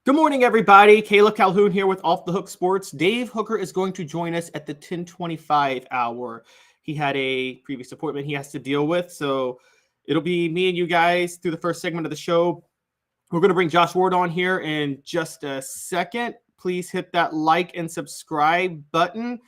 Good morning, everybody. Calhoun here with Off the Hook Sports. Dave Hooker is going to join us at the 10:25 hour. He had a previous appointment he has to deal with, so it'll be me and you guys through the first segment of the show. We're going to bring Josh Ward on here in just a second. Please hit that like and subscribe button,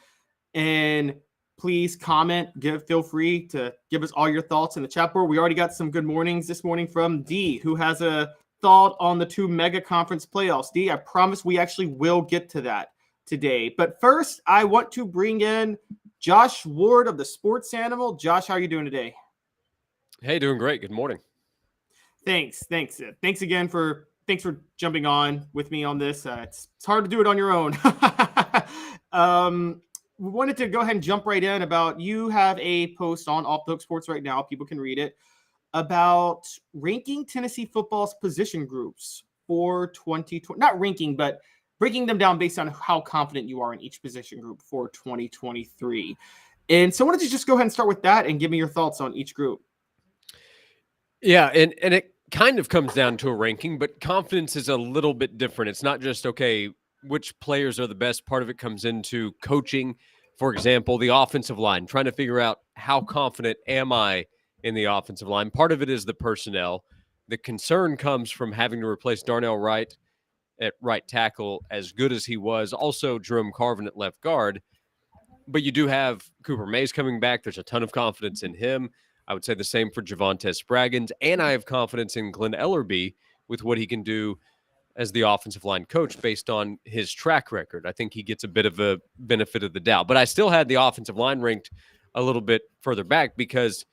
and please comment. Feel free to give us all your thoughts in the chat board. We already got some good mornings this morning from D, who has a thought on the two mega conference playoffs. D, I promise we actually will get to that today. But first, I want to bring in Josh Ward of the Sports Animal. Josh, how are you doing today? Hey, doing great. Good morning. Thanks again for jumping on with me on this. It's hard to do it on your own. We wanted to go ahead and jump right in about you have a post on Off the Hook Sports right now. People can read it about ranking Tennessee football's position groups for 2020. Not ranking, but breaking them down based on how confident you are in each position group for 2023. And so I wanted to just go ahead and start with that and give me your thoughts on each group. Yeah, and it kind of comes down to a ranking, but confidence is a little bit different. It's not just, okay, which players are the best. Part of it comes into coaching. For example, the offensive line, trying to figure out how confident am I in the offensive line. Part of it is the personnel. The concern comes from having to replace Darnell Wright at right tackle, as good as he was. Also, Jerome Carvin at left guard. But you do have Cooper Mays coming back. There's a ton of confidence in him. I would say the same for Javonte Spraggins. And I have confidence in Glenn Ellerbe with what he can do as the offensive line coach based on his track record. I think he gets a bit of a benefit of the doubt. But I still had the offensive line ranked a little bit further back because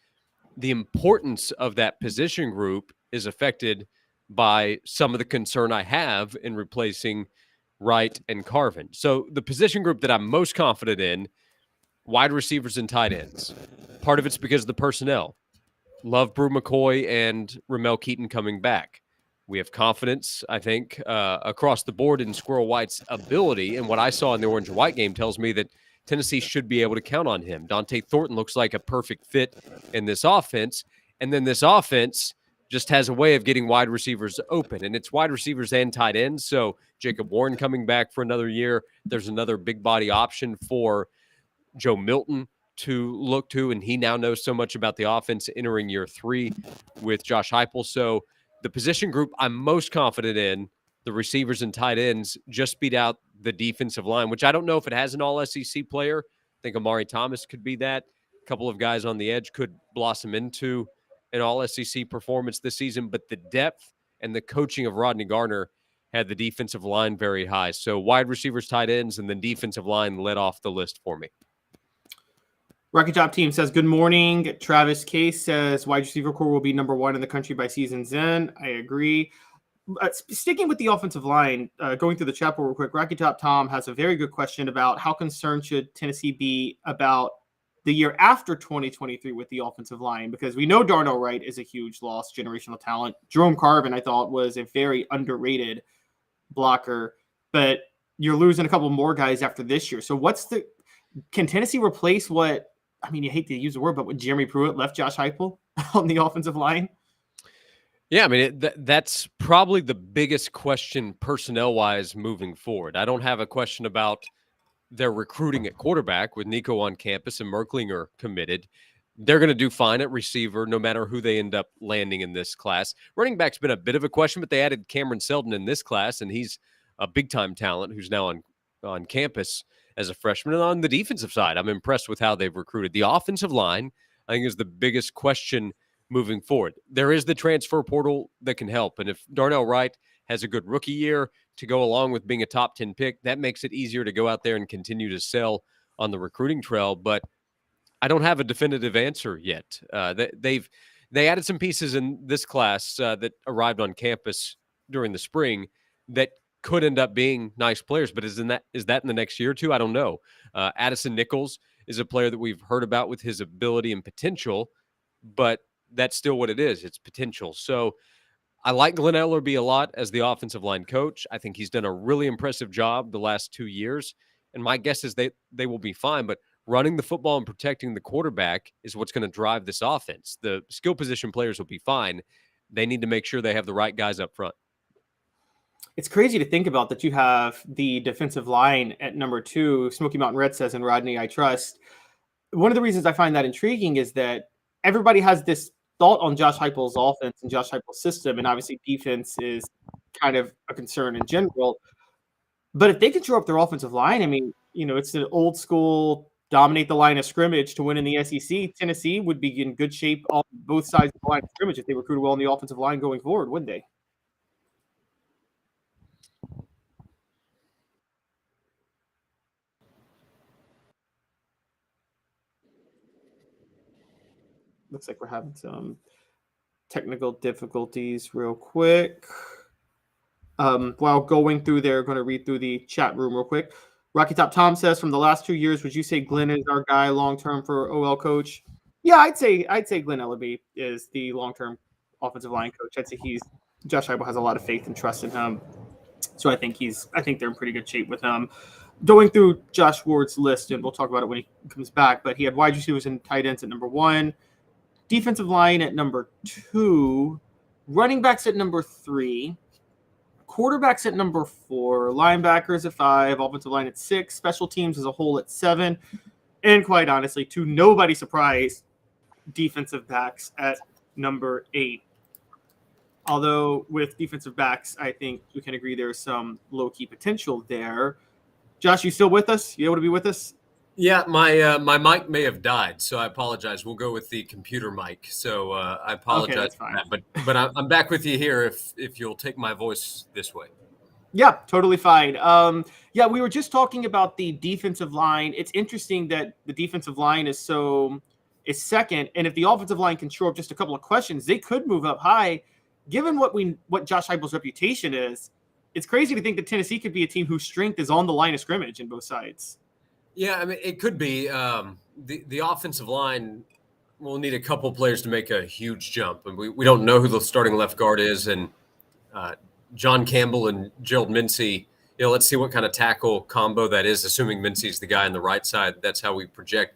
the importance of that position group is affected by some of the concern I have in replacing Wright and Carvin. So the position group that I'm most confident in, wide receivers and tight ends. Part of it's because of the personnel. Love Brew McCoy and Ramel Keaton coming back. We have confidence, I think, across the board in Squirrel White's ability. And what I saw in the orange and white game tells me that Tennessee should be able to count on him. Dante Thornton looks like a perfect fit in this offense. And then this offense just has a way of getting wide receivers open. And it's wide receivers and tight ends. So Jacob Warren coming back for another year. There's another big body option for Joe Milton to look to, and he now knows so much about the offense entering year 3 with Josh Heupel. So the position group I'm most confident in, the receivers and tight ends, just beat out the defensive line, which I don't know if it has an all-SEC player. I think Amari Thomas could be that. A couple of guys on the edge could blossom into an all-SEC performance this season, but the depth and the coaching of Rodney Garner had the defensive line very high. So wide receivers, tight ends, and then defensive line led off the list for me. Rocky Top Team says, good morning. Travis Case says, wide receiver core will be number 1 in the country by season's end. I agree. Sticking with the offensive line, going through the chat board real quick, Rocky Top Tom has a very good question about how concerned should Tennessee be about the year after 2023 with the offensive line, because we know Darnell Wright is a huge loss, generational talent. Jerome Carvin, I thought, was a very underrated blocker, but you're losing a couple more guys after this year. So can Tennessee replace what, I mean, you hate to use the word, but when Jeremy Pruitt left Josh Heupel on the offensive line? Yeah, I mean, that's probably the biggest question personnel-wise moving forward. I don't have a question about their recruiting at quarterback with Nico on campus and Merklinger committed. They're going to do fine at receiver no matter who they end up landing in this class. Running back's been a bit of a question, but they added Cameron Seldon in this class, and he's a big-time talent who's now on campus as a freshman. And on the defensive side, I'm impressed with how they've recruited. The offensive line, I think, is the biggest question moving forward. There is the transfer portal that can help. And if Darnell Wright has a good rookie year to go along with being a top 10 pick, that makes it easier to go out there and continue to sell on the recruiting trail. But I don't have a definitive answer yet. They added some pieces in this class that arrived on campus during the spring that could end up being nice players, but is that in the next year or two? I don't know. Addison Nichols is a player that we've heard about with his ability and potential, but that's still what it is. It's potential. So I like Glenn Ellerbe a lot as the offensive line coach. I think he's done a really impressive job the last 2 years, and my guess is they will be fine, but running the football and protecting the quarterback is what's going to drive this offense. The skill position players will be fine. They need to make sure they have the right guys up front. It's crazy to think about that you have the defensive line at number 2, Smoky Mountain Red says, and Rodney I trust. One of the reasons I find that intriguing is that everybody has this thought on Josh Heupel's offense and Josh Heupel's system, and obviously defense is kind of a concern in general. But if they can shore up their offensive line, I mean, it's an old school dominate the line of scrimmage to win in the SEC. Tennessee would be in good shape on both sides of the line of scrimmage if they recruited well on the offensive line going forward, wouldn't they? Looks like we're having some technical difficulties real quick. While going through there, going to read through the chat room real quick. Rocky Top Tom says, from the last 2 years, would you say Glenn is our guy long-term for OL coach? Yeah, I'd say Glenn Ellaby is the long-term offensive line coach. I'd say Josh Heupel has a lot of faith and trust in him. So I think they're in pretty good shape with him. Going through Josh Ward's list, and we'll talk about it when he comes back, but he had wide receivers and tight ends at number 1, defensive line at number 2, running backs at number 3, quarterbacks at number 4, linebackers at 5, offensive line at 6, special teams as a whole at 7, and quite honestly, to nobody's surprise, defensive backs at number 8. Although with defensive backs, I think we can agree there's some low-key potential there. Josh, you still with us? You able to be with us? Yeah, my mic may have died, so I apologize. We'll go with the computer mic. So I apologize. Okay, that's fine. For that. But I'm back with you here if you'll take my voice this way. Yeah, totally fine. Yeah, we were just talking about the defensive line. It's interesting that the defensive line is second, and if the offensive line can shore up just a couple of questions, they could move up high. Given what Josh Heupel's reputation is, it's crazy to think that Tennessee could be a team whose strength is on the line of scrimmage in both sides. Yeah, I mean, it could be. The offensive line will need a couple players to make a huge jump. And we don't know who the starting left guard is. And John Campbell and Gerald Mincey, let's see what kind of tackle combo that is, assuming Mincey's the guy on the right side. That's how we project.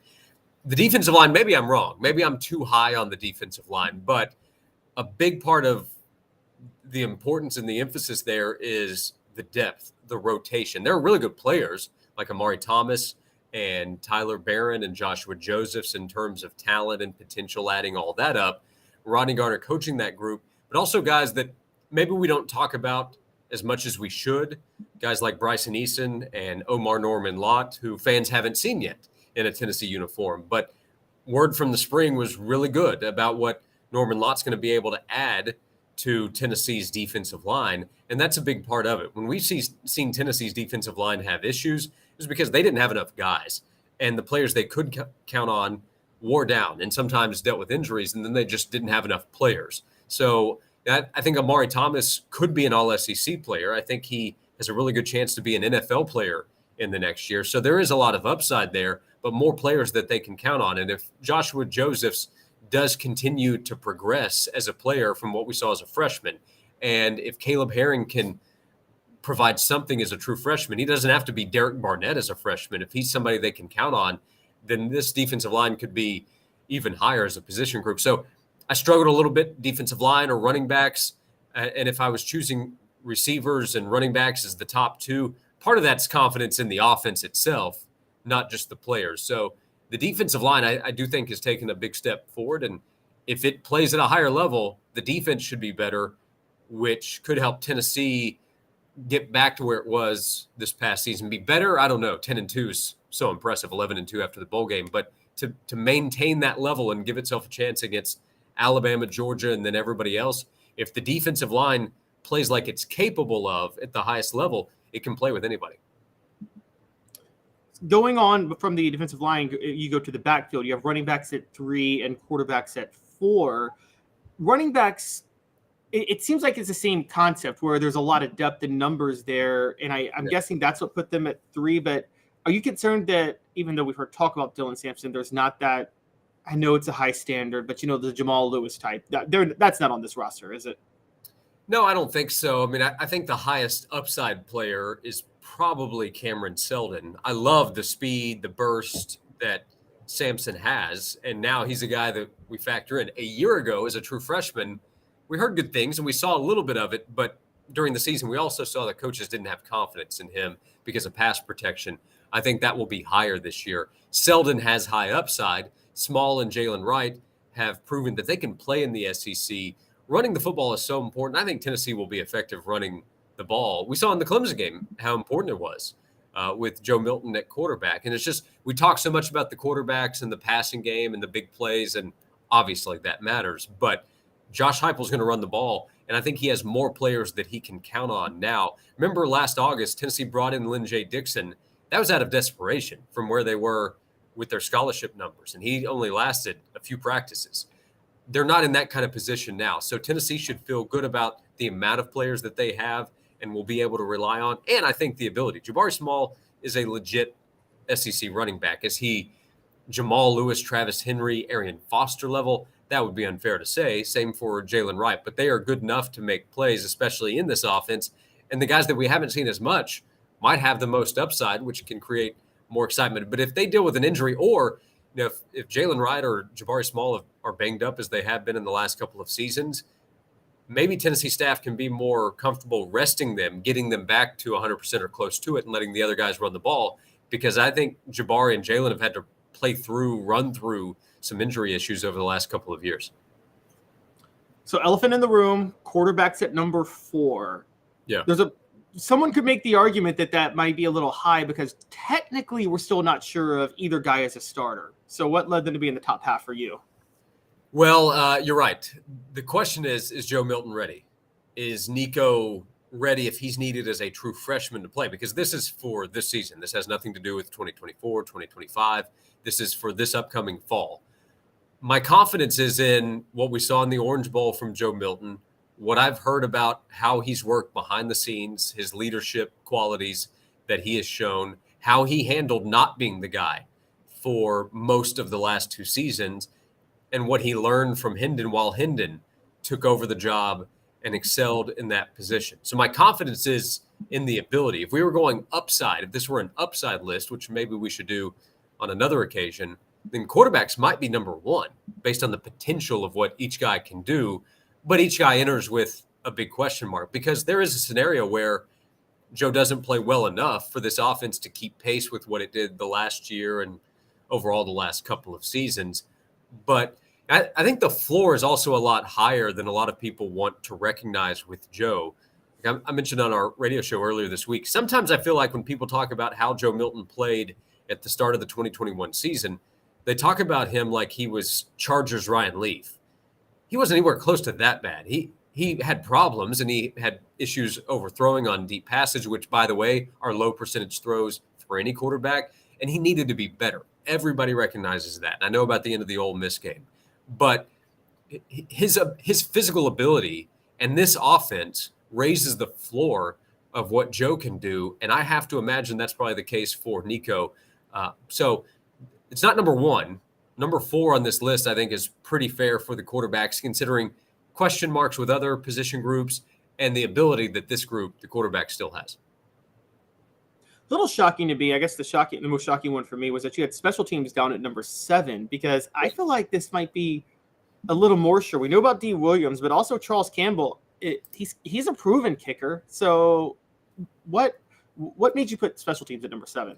The defensive line, maybe I'm wrong. Maybe I'm too high on the defensive line. But a big part of the importance and the emphasis there is the depth, the rotation. There are really good players like Amari Thomas and Tyler Barron and Joshua Josephs in terms of talent and potential, adding all that up. Rodney Garner coaching that group, but also guys that maybe we don't talk about as much as we should. Guys like Bryson Eason and Omar Norman Lott, who fans haven't seen yet in a Tennessee uniform. But word from the spring was really good about what Norman Lott's going to be able to add to Tennessee's defensive line. And that's a big part of it. When we've seen Tennessee's defensive line have issues, it was because they didn't have enough guys. And the players they could count on wore down and sometimes dealt with injuries, and then they just didn't have enough players. So I think Amari Thomas could be an all-SEC player. I think he has a really good chance to be an NFL player in the next year. So there is a lot of upside there, but more players that they can count on. And if Joshua Josephs does continue to progress as a player from what we saw as a freshman, and if Caleb Herring can provide something as a true freshman, he doesn't have to be Derek Barnett as a freshman. If he's somebody they can count on, then this defensive line could be even higher as a position group. So I struggled a little bit, defensive line or running backs. And if I was choosing receivers and running backs as the top 2, part of that's confidence in the offense itself, not just the players. So the defensive line, I do think, has taken a big step forward. And if it plays at a higher level, the defense should be better, which could help Tennessee get back to where it was this past season. Be better? I don't know. 10-2 is so impressive, 11-2 after the bowl game. But to maintain that level and give itself a chance against Alabama, Georgia, and then everybody else, if the defensive line plays like it's capable of at the highest level, it can play with anybody. Going on from the defensive line, you go to the backfield. You have running backs at 3 and quarterbacks at 4. Running backs, it seems like it's the same concept where there's a lot of depth and numbers there, and I'm guessing that's what put them at 3. But are you concerned that even though we've heard talk about Dylan Sampson, there's not that? I know it's a high standard, but the Jamal Lewis type, that's not on this roster, is it? No, I don't think so. I mean, I think the highest upside player is probably Cameron Seldon. I love the speed, the burst that Sampson has, and now he's a guy that we factor in. A year ago, as a true freshman, we heard good things and we saw a little bit of it, but during the season, we also saw that coaches didn't have confidence in him because of pass protection. I think that will be higher this year. Selden has high upside. Small and Jalen Wright have proven that they can play in the SEC. Running the football is so important. I think Tennessee will be effective running the ball. We saw in the Clemson game how important it was with Joe Milton at quarterback. And it's just, we talk so much about the quarterbacks and the passing game and the big plays, and obviously that matters. But Josh Heupel's going to run the ball, and I think he has more players that he can count on now. Remember last August, Tennessee brought in Lynn J. Dixon. That was out of desperation from where they were with their scholarship numbers, and he only lasted a few practices. They're not in that kind of position now. So Tennessee should feel good about the amount of players that they have and will be able to rely on. And I think the ability. Jabari Small is a legit SEC running back. Is he Jamal Lewis, Travis Henry, Arian Foster level? That would be unfair to say. Same for Jalen Wright. But they are good enough to make plays, especially in this offense. And the guys that we haven't seen as much might have the most upside, which can create more excitement. But if they deal with an injury, or if Jalen Wright or Jabari Small are banged up as they have been in the last couple of seasons, maybe Tennessee staff can be more comfortable resting them, getting them back to 100% or close to it, and letting the other guys run the ball. Because I think Jabari and Jalen have had to run through some injury issues over the last couple of years. So elephant in the room, quarterbacks at number 4. Yeah. Someone could make the argument that might be a little high because technically we're still not sure of either guy as a starter. So what led them to be in the top half for you? Well, you're right. The question is Joe Milton ready? Is Nico ready if he's needed as a true freshman to play? Because this is for this season. This has nothing to do with 2024, 2025. This is for this upcoming fall. My confidence is in what we saw in the Orange Bowl from Joe Milton, what I've heard about how he's worked behind the scenes, his leadership qualities that he has shown, how he handled not being the guy for most of the last 2 seasons, and what he learned from Hendon while Hendon took over the job and excelled in that position. So my confidence is in the ability. If we were going upside, if this were an upside list, which maybe we should do on another occasion, then quarterbacks might be number 1 based on the potential of what each guy can do. But each guy enters with a big question mark, because there is a scenario where Joe doesn't play well enough for this offense to keep pace with what it did the last year and overall the last couple of seasons. But I think the floor is also a lot higher than a lot of people want to recognize with Joe. I mentioned on our radio show earlier this week, sometimes I feel like when people talk about how Joe Milton played at the start of the 2021 season, they talk about him like he was Chargers Ryan Leaf. He wasn't anywhere close to that bad. He had problems, and he had issues overthrowing on deep passage, which, by the way, are low percentage throws for any quarterback, and he needed to be better. Everybody recognizes that. And I know about the end of the Ole Miss game. But his physical ability and this offense raises the floor of what Joe can do, and I have to imagine that's probably the case for Nico. So it's not number 1. Number 4 on this list, I think, is pretty fair for the quarterbacks, considering question marks with other position groups and the ability that this group, the quarterback, still has. A little shocking to me. I guess the most shocking one for me was that you had special teams down at number 7, because I feel like this might be a little more sure. We know about D. Williams, but also Charles Campbell. He's a proven kicker. So what made you put special teams at number 7?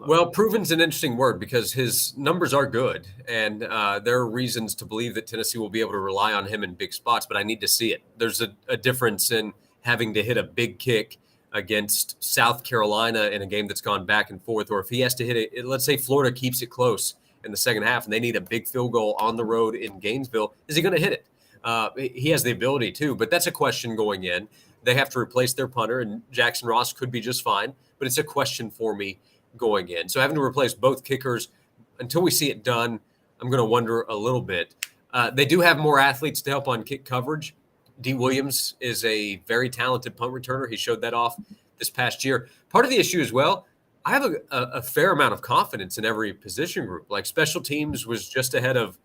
Well, proven's an interesting word, because his numbers are good, and there are reasons to believe that Tennessee will be able to rely on him in big spots, but I need to see it. There's a difference in having to hit a big kick against South Carolina in a game that's gone back and forth, or if he has to hit it, let's say Florida keeps it close in the second half and they need a big field goal on the road in Gainesville, is he going to hit it? He has the ability to, but that's a question going in. They have to replace their punter, and Jackson Ross could be just fine, but it's a question for me going in. So having to replace both kickers, until we see it done, I'm going to wonder a little bit. They do have more athletes to help on kick coverage. D. Williams is a very talented punt returner. He showed that off this past year. Part of the issue as well, I have a fair amount of confidence in every position group. Like special teams was just ahead of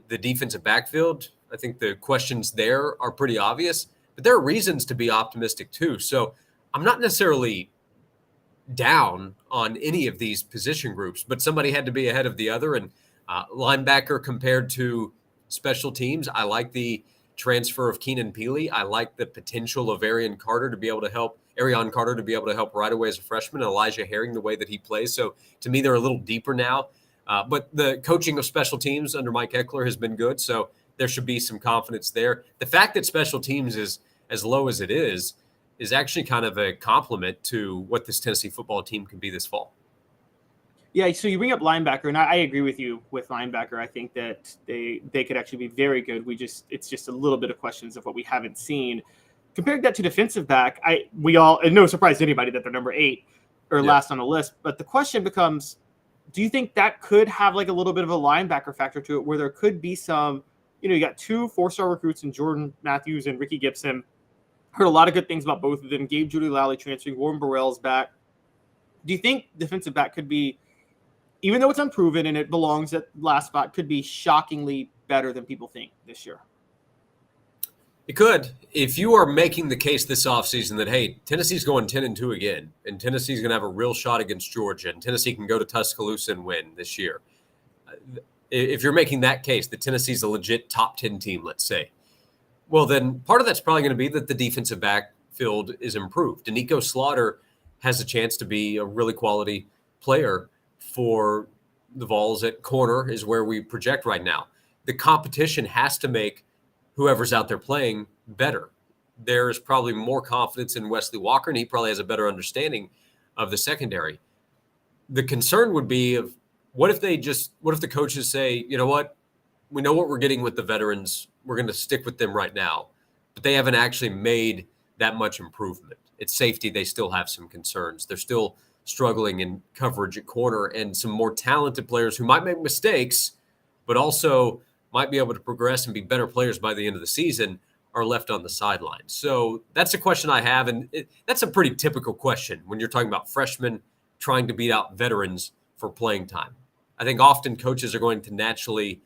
the defensive backfield. I think the questions there are pretty obvious, but there are reasons to be optimistic too. So I'm not necessarily down on any of these position groups, but somebody had to be ahead of the other. And linebacker compared to special teams, I like the transfer of Keenan Peely. I like the potential of Arion Carter to be able to help right away as a freshman, and Elijah Herring the way that he plays. So to me, they're a little deeper now. But the coaching of special teams under Mike Eckler has been good. So there should be some confidence there. The fact that special teams is as low as it is actually kind of a compliment to what this Tennessee football team can be this fall. Yeah, so you bring up linebacker, and I agree with you with linebacker. I think that they could actually be very good. It's just a little bit of questions of what we haven't seen. Comparing that to defensive back, and no surprise to anybody that they're number 8 or last on the list. But the question becomes, do you think that could have like a little bit of a linebacker factor to it, where there could be some, you got 2 4-star recruits in Jordan Matthews and Ricky Gibson. Heard a lot of good things about both of them. Gabe Judy-Lally transferring, Warren Burrell's back. Do you think defensive back could be, even though it's unproven and it belongs at last spot, could be shockingly better than people think this year? It could. If you are making the case this offseason that, hey, Tennessee's going 10-2 again, and Tennessee's going to have a real shot against Georgia, and Tennessee can go to Tuscaloosa and win this year. If you're making that case that Tennessee's a legit top 10 team, let's say, well, then part of that's probably going to be that the defensive backfield is improved. Danico Slaughter has a chance to be a really quality player for the Vols at corner is where we project right now. The competition has to make whoever's out there playing better. There's probably more confidence in Wesley Walker, and he probably has a better understanding of the secondary. The concern would be of what if the coaches say, you know what, we know what we're getting with the veterans. We're going to stick with them right now, but they haven't actually made that much improvement. At safety, they still have some concerns. They're still struggling in coverage at corner, and some more talented players who might make mistakes, but also might be able to progress and be better players by the end of the season are left on the sidelines. So that's a question I have, and that's a pretty typical question when you're talking about freshmen trying to beat out veterans for playing time. I think often coaches are going to naturally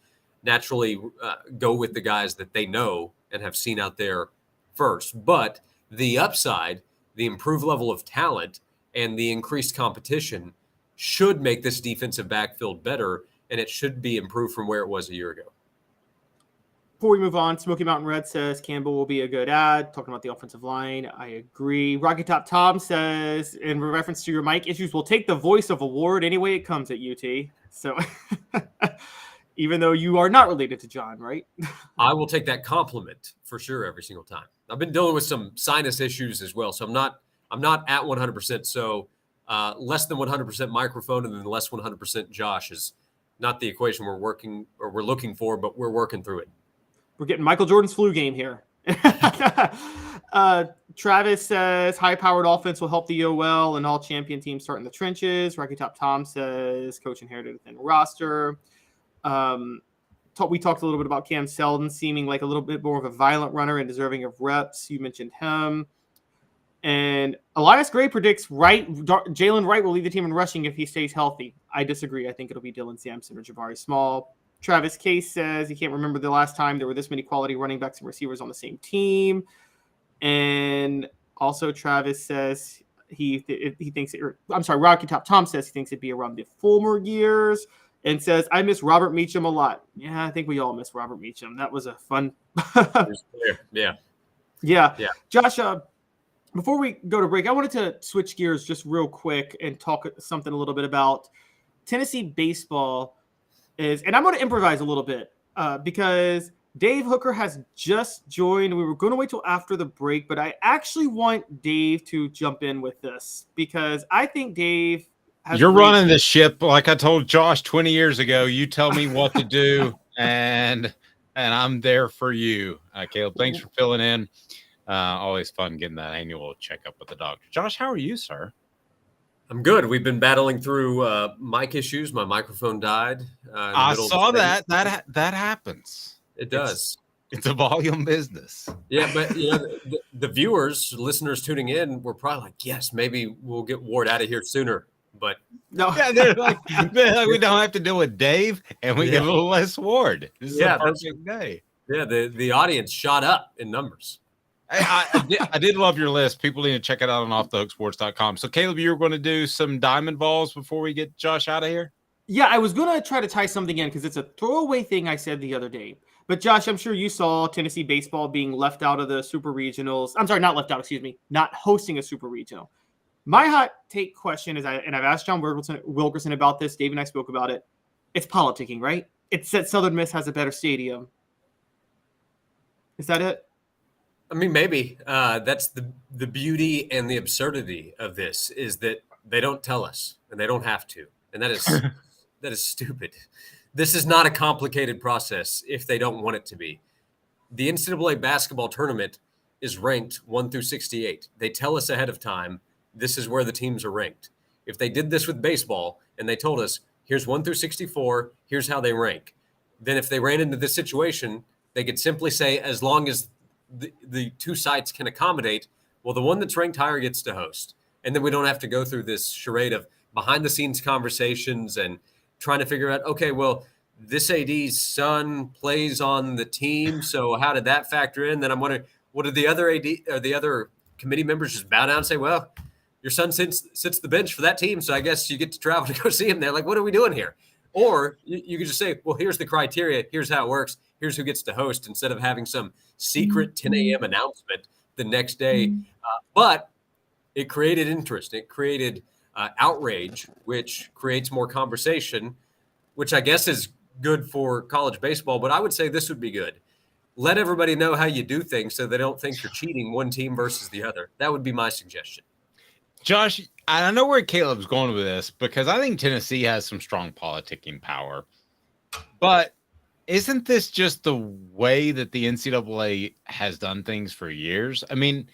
go with the guys that they know and have seen out there first. But the upside, the improved level of talent, and the increased competition should make this defensive backfield better, and it should be improved from where it was a year ago. Before we move on, Smoky Mountain Red says Campbell will be a good ad. Talking about the offensive line, I agree. Rocky Top Tom says, in reference to your mic issues, we'll take the voice of award any way it comes at UT. So even though you are not related to John, right? I will take that compliment for sure every single time. I've been dealing with some sinus issues as well, so I'm not at 100%. So less than 100% microphone and then less 100% Josh is not the equation we're looking for, but we're working through it. We're getting Michael Jordan's flu game here. Travis says high-powered offense will help the OL and all champion teams start in the trenches. Rocky Top Tom says coach inherited a thin roster. We talked a little bit about Cam Selden seeming like a little bit more of a violent runner and deserving of reps. You mentioned him. And Elias Gray predicts Jalen Wright will lead the team in rushing if he stays healthy. I disagree. I think it'll be Dylan Sampson or Jabari Small. Travis Case says he can't remember the last time there were this many quality running backs and receivers on the same team. And also Travis says Rocky Top Tom says he thinks it'd be around the Fulmer years and says, I miss Robert Meacham a lot. Yeah, I think we all miss Robert Meacham. That was a fun. Yeah. Josh, before we go to break, I wanted to switch gears just real quick and talk something a little bit about Tennessee baseball. And I'm going to improvise a little bit because Dave Hooker has just joined. We were going to wait till after the break, but I actually want Dave to jump in with this because I think Dave has You're running the ship like I told Josh 20 years ago. You tell me what to do, and I'm there for you. Caleb, thanks for filling in. Always fun getting that annual checkup with the doctor. Josh, how are you, sir? I'm good. We've been battling through mic issues. My microphone died. I saw that. That happens. It does. It's a volume business. Yeah, but the viewers, listeners tuning in, were probably like, "Yes, maybe we'll get Ward out of here sooner." But no, yeah, they're like we don't have to deal with Dave, and we get a little less Ward. This is a perfect day. Yeah, the audience shot up in numbers. I did love your list. People need to check it out on offthehooksports.com. So, Caleb, you were going to do some diamond balls before we get Josh out of here? Yeah, I was going to try to tie something in because it's a throwaway thing I said the other day. But Josh, I'm sure you saw Tennessee baseball being left out of the Super Regionals. I'm sorry, not left out, excuse me, not hosting a Super Regional. My hot take question is, and I've asked John Wilkerson about this, Dave and I spoke about it, it's politicking, right? It's that Southern Miss has a better stadium. Is that it? I mean, maybe. That's the beauty and the absurdity of this is that they don't tell us, and they don't have to. And that is stupid. This is not a complicated process if they don't want it to be. The NCAA basketball tournament is ranked 1 through 68. They tell us ahead of time, this is where the teams are ranked. If they did this with baseball and they told us, here's 1 through 64, here's how they rank, then if they ran into this situation, they could simply say, as long as the two sites can accommodate, well, the one that's ranked higher gets to host. And then we don't have to go through this charade of behind the scenes conversations and trying to figure out, okay, well, this AD's son plays on the team, so how did that factor in? Then I'm wondering, what did the other AD or the other committee members just bow down and say, well, your son sits the bench for that team, so I guess you get to travel to go see him there. Like, what are we doing here? Or you could just say, well, here's the criteria, here's how it works, here's who gets to host, instead of having some secret 10 a.m. announcement the next day. But it created interest. It created outrage, which creates more conversation, which I guess is good for college baseball. But I would say this would be good. Let everybody know how you do things so they don't think you're cheating one team versus the other. That would be my suggestion. Josh, I know where Caleb's going with this because I think Tennessee has some strong politicking power. But isn't this just the way that the NCAA has done things for years? I mean,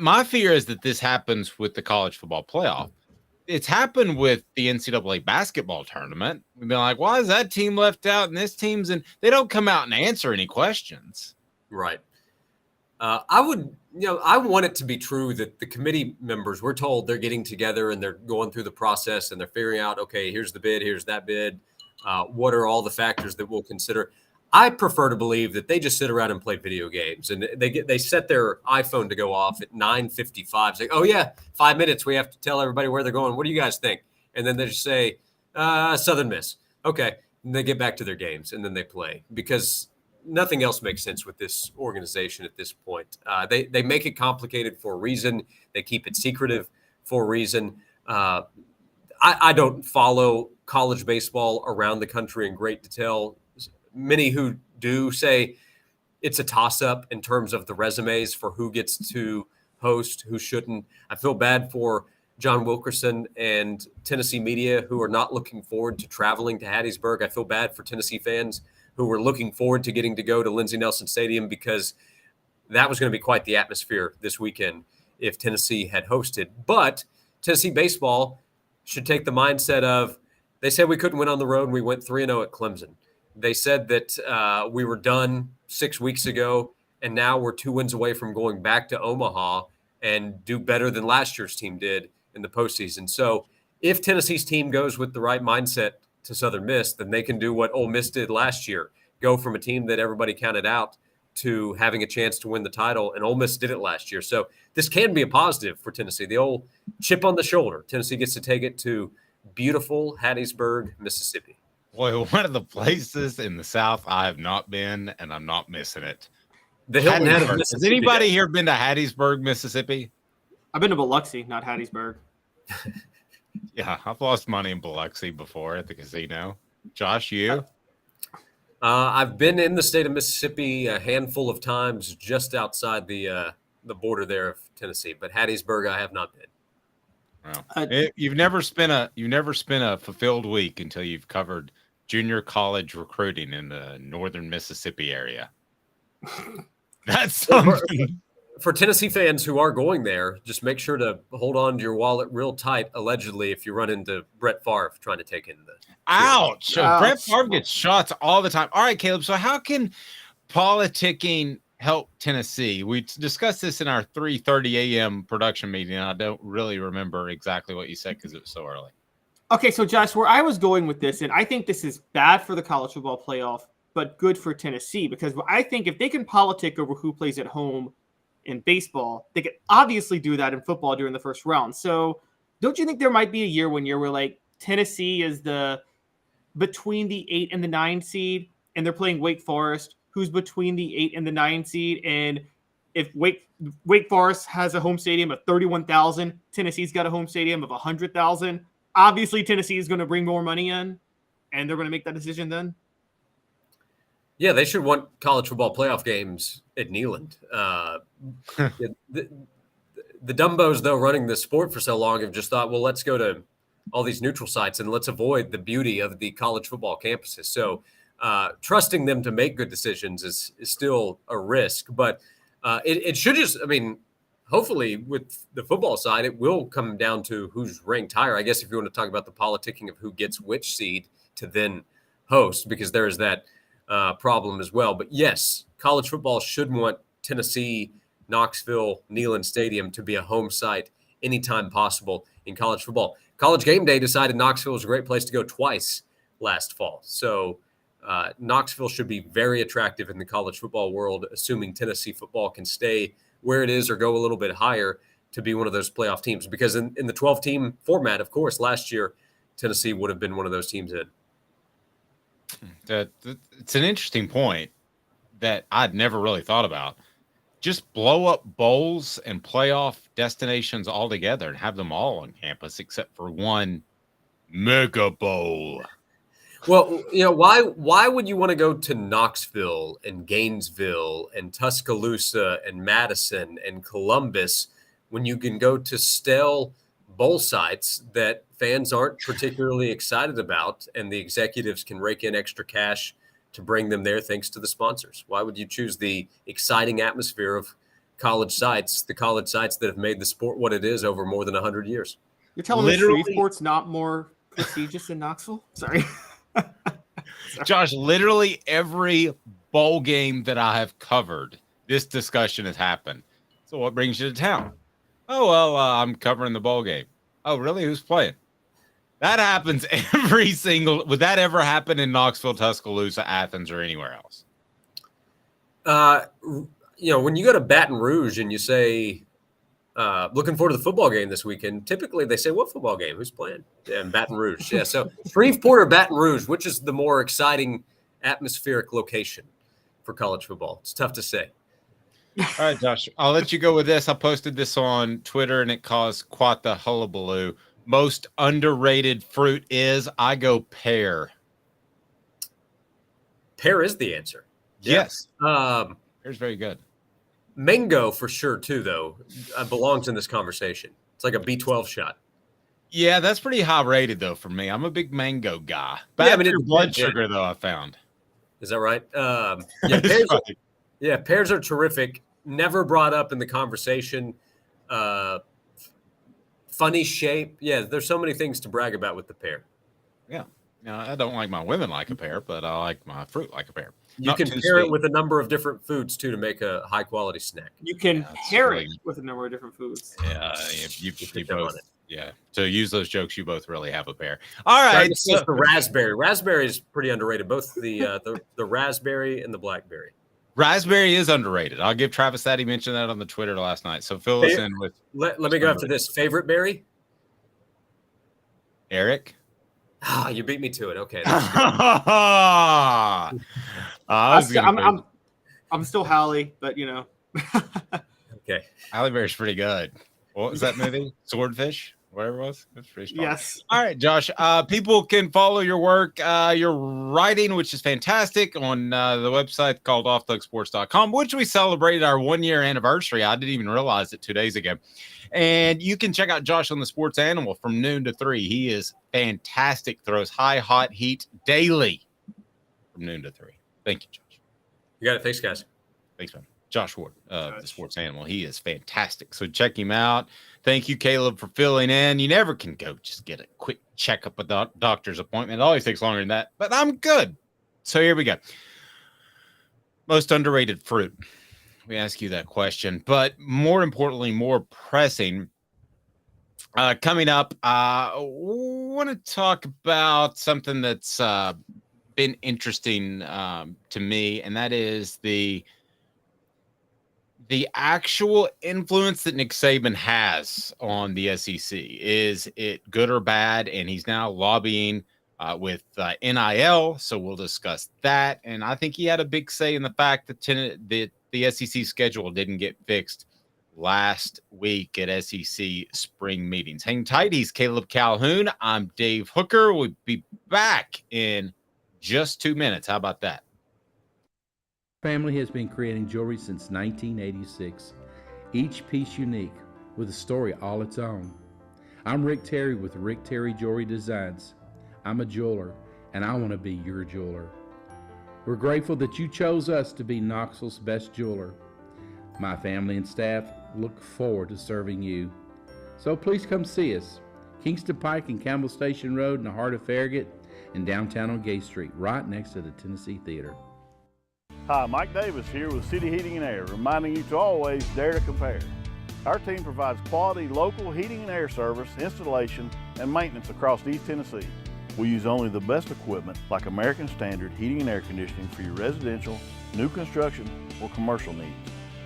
my fear is that this happens with the college football playoff. It's happened with the NCAA basketball tournament. We've been like, why is that team left out and this team's in? They don't come out and answer any questions. Right. I want it to be true that the committee members, we're told they're getting together and they're going through the process and they're figuring out, okay, here's the bid, here's that bid. What are all the factors that we'll consider? I prefer to believe that they just sit around and play video games and they set their iPhone to go off at 9:55. It's like, oh yeah, 5 minutes. We have to tell everybody where they're going. What do you guys think? And then they just say, Southern Miss. Okay. And they get back to their games and then they play because nothing else makes sense with this organization at this point. They make it complicated for a reason. They keep it secretive for a reason. I don't follow college baseball around the country in great detail. Many who do say it's a toss-up in terms of the resumes for who gets to host, who shouldn't. I feel bad for John Wilkerson and Tennessee media who are not looking forward to traveling to Hattiesburg. I feel bad for Tennessee fans who were looking forward to getting to go to Lindsey Nelson Stadium because that was going to be quite the atmosphere this weekend if Tennessee had hosted. But Tennessee baseball should take the mindset of, they said we couldn't win on the road and we went 3-0 at Clemson. They said that we were done 6 weeks ago, and now we're 2 wins away from going back to Omaha and do better than last year's team did in the postseason. So if Tennessee's team goes with the right mindset to Southern Miss, then they can do what Ole Miss did last year, go from a team that everybody counted out to having a chance to win the title, and Ole Miss did it last year. So this can be a positive for Tennessee. The old chip on the shoulder. Tennessee gets to take it to beautiful Hattiesburg, Mississippi. Boy, one of the places in the South I have not been, and I'm not missing it. The Hilton Head of Has Mississippi. anybody here been to Hattiesburg, Mississippi? I've been to Biloxi, not Hattiesburg. Yeah, I've lost money in Biloxi before at the casino. Josh, you? I've been in the state of Mississippi a handful of times, just outside the border there of Tennessee, but Hattiesburg I have not been. Well, you've never spent a fulfilled week until you've covered junior college recruiting in the northern Mississippi area. That's something. For Tennessee fans who are going there, just make sure to hold on to your wallet real tight, allegedly, if you run into Brett Favre trying to take in the Ouch. Ouch. Brett Favre gets shots all the time. All right, Caleb. So how can politicking help Tennessee? We discussed this in our 3:30 a.m. production meeting. I don't really remember exactly what you said because it was so early. Okay, so Josh, where I was going with this, and I think this is bad for the college football playoff, but good for Tennessee, because I think if they can politic over who plays at home in baseball, they could obviously do that in football during the first round. So don't you think there might be a year where like Tennessee is between the 8 and the 9 seed, and they're playing Wake Forest, who's between the 8 and the 9 seed. And if Wake Forest has a home stadium of 31,000, Tennessee's got a home stadium of 100,000. Obviously, Tennessee is going to bring more money in, and they're going to make that decision then. Yeah, they should want college football playoff games at Neyland. The Dumbos, though, running the sport for so long have just thought, well, let's go to all these neutral sites and let's avoid the beauty of the college football campuses. So trusting them to make good decisions is still a risk. But it should just, I mean, hopefully with the football side, it will come down to who's ranked higher. I guess if you want to talk about the politicking of who gets which seed to then host, because there is that problem as well. But yes, college football should want Tennessee, Knoxville, Neyland Stadium to be a home site anytime possible in college football. College Game Day decided Knoxville was a great place to go twice last fall. So Knoxville should be very attractive in the college football world, assuming Tennessee football can stay where it is or go a little bit higher to be one of those playoff teams. Because in the 12-team format, of course, last year, Tennessee would have been one of those teams in. It's an interesting point that I'd never really thought about. Just blow up bowls and playoff destinations altogether and have them all on campus except for one mega bowl. Well, why would you want to go to Knoxville and Gainesville and Tuscaloosa and Madison and Columbus when you can go to stale bowl sites that fans aren't particularly excited about and the executives can rake in extra cash to bring them there thanks to the sponsors? Why would you choose the exciting atmosphere of college sites, the college sites that have made the sport what it is over more than 100 years? You're telling me Shreveport's not more prestigious than Knoxville? Sorry. Josh, literally every bowl game that I have covered, this discussion has happened. So what brings you to town? Oh, well, I'm covering the bowl game. Oh, really? Who's playing? That happens every single. Would that ever happen in Knoxville, Tuscaloosa, Athens, or anywhere else? When you go to Baton Rouge and you say, looking forward to the football game this weekend, typically they say, what football game? Who's playing? Yeah, in Baton Rouge. Yeah, so Shreveport or Baton Rouge, which is the more exciting atmospheric location for college football? It's tough to say. All right, Josh, I'll let you go with this. I posted this on Twitter, and it caused quite the hullabaloo. Most underrated fruit is, I go pear. Pear is the answer. Yes. Pear's very good. Mango for sure, too, though, belongs in this conversation. It's like a B12 shot. Yeah, that's pretty high rated, though, for me. I'm a big mango guy. Bad for your blood sugar, though, I found. Is that right? Pears are terrific. Never brought up in the conversation. Funny shape. Yeah, there's so many things to brag about with the pear. Yeah. Now, I don't like my women like a pear, but I like my fruit like a pear. You can pair it with a number of different foods, too, to make a high-quality snack. You can pair it with a number of different foods. Yeah, you both. Yeah. So use those jokes. You both really have a pair. All right. So the raspberry. Raspberry is pretty underrated. Both the raspberry and the blackberry. Raspberry is underrated. I'll give Travis that. He mentioned that on the Twitter last night. So fill us in with. Let me go after this. Favorite berry? Eric? You beat me to it. Okay. I'm still Halle, but Okay. Halle Berry's pretty good. What was that movie? Swordfish? Whatever it was. That's pretty strong. Yes. All right, Josh. People can follow your work, your writing, which is fantastic, on the website called offthugsports.com, which we celebrated our 1-year anniversary. I didn't even realize it 2 days ago. And you can check out Josh on the Sports Animal from noon to 3. He is fantastic. Throws high, hot heat daily from noon to 3. Thank you, Josh. You got it. Thanks, guys. Thanks, man. Josh Ward, the Sports Animal. He is fantastic. So check him out. Thank you, Caleb, for filling in. You never can go just get a quick checkup with the doctor's appointment. It always takes longer than that, but I'm good. So here we go. Most underrated fruit. We ask you that question, but more importantly, more pressing, coming up, I want to talk about something that's been interesting to me, and that is the actual influence that Nick Saban has on the SEC. Is it good or bad? And he's now lobbying with NIL, so we'll discuss that. And I think he had a big say in the fact that the SEC schedule didn't get fixed last week at SEC spring meetings. Hang tight. He's Caleb Calhoun. I'm Dave Hooker. We'll be back in just 2 minutes. How about that? Family has been creating jewelry since 1986, each piece unique with a story all its own. I'm Rick Terry with Rick Terry Jewelry Designs. I'm a jeweler, and I want to be your jeweler. We're grateful that you chose us to be Knoxville's best jeweler. My family and staff look forward to serving you. So please come see us. Kingston Pike and Campbell Station Road in the heart of Farragut and downtown on Gay Street, right next to the Tennessee Theater. Hi, Mike Davis here with City Heating and Air, reminding you to always dare to compare. Our team provides quality local heating and air service, installation, and maintenance across East Tennessee. We use only the best equipment like American Standard heating and air conditioning for your residential, new construction, or commercial needs.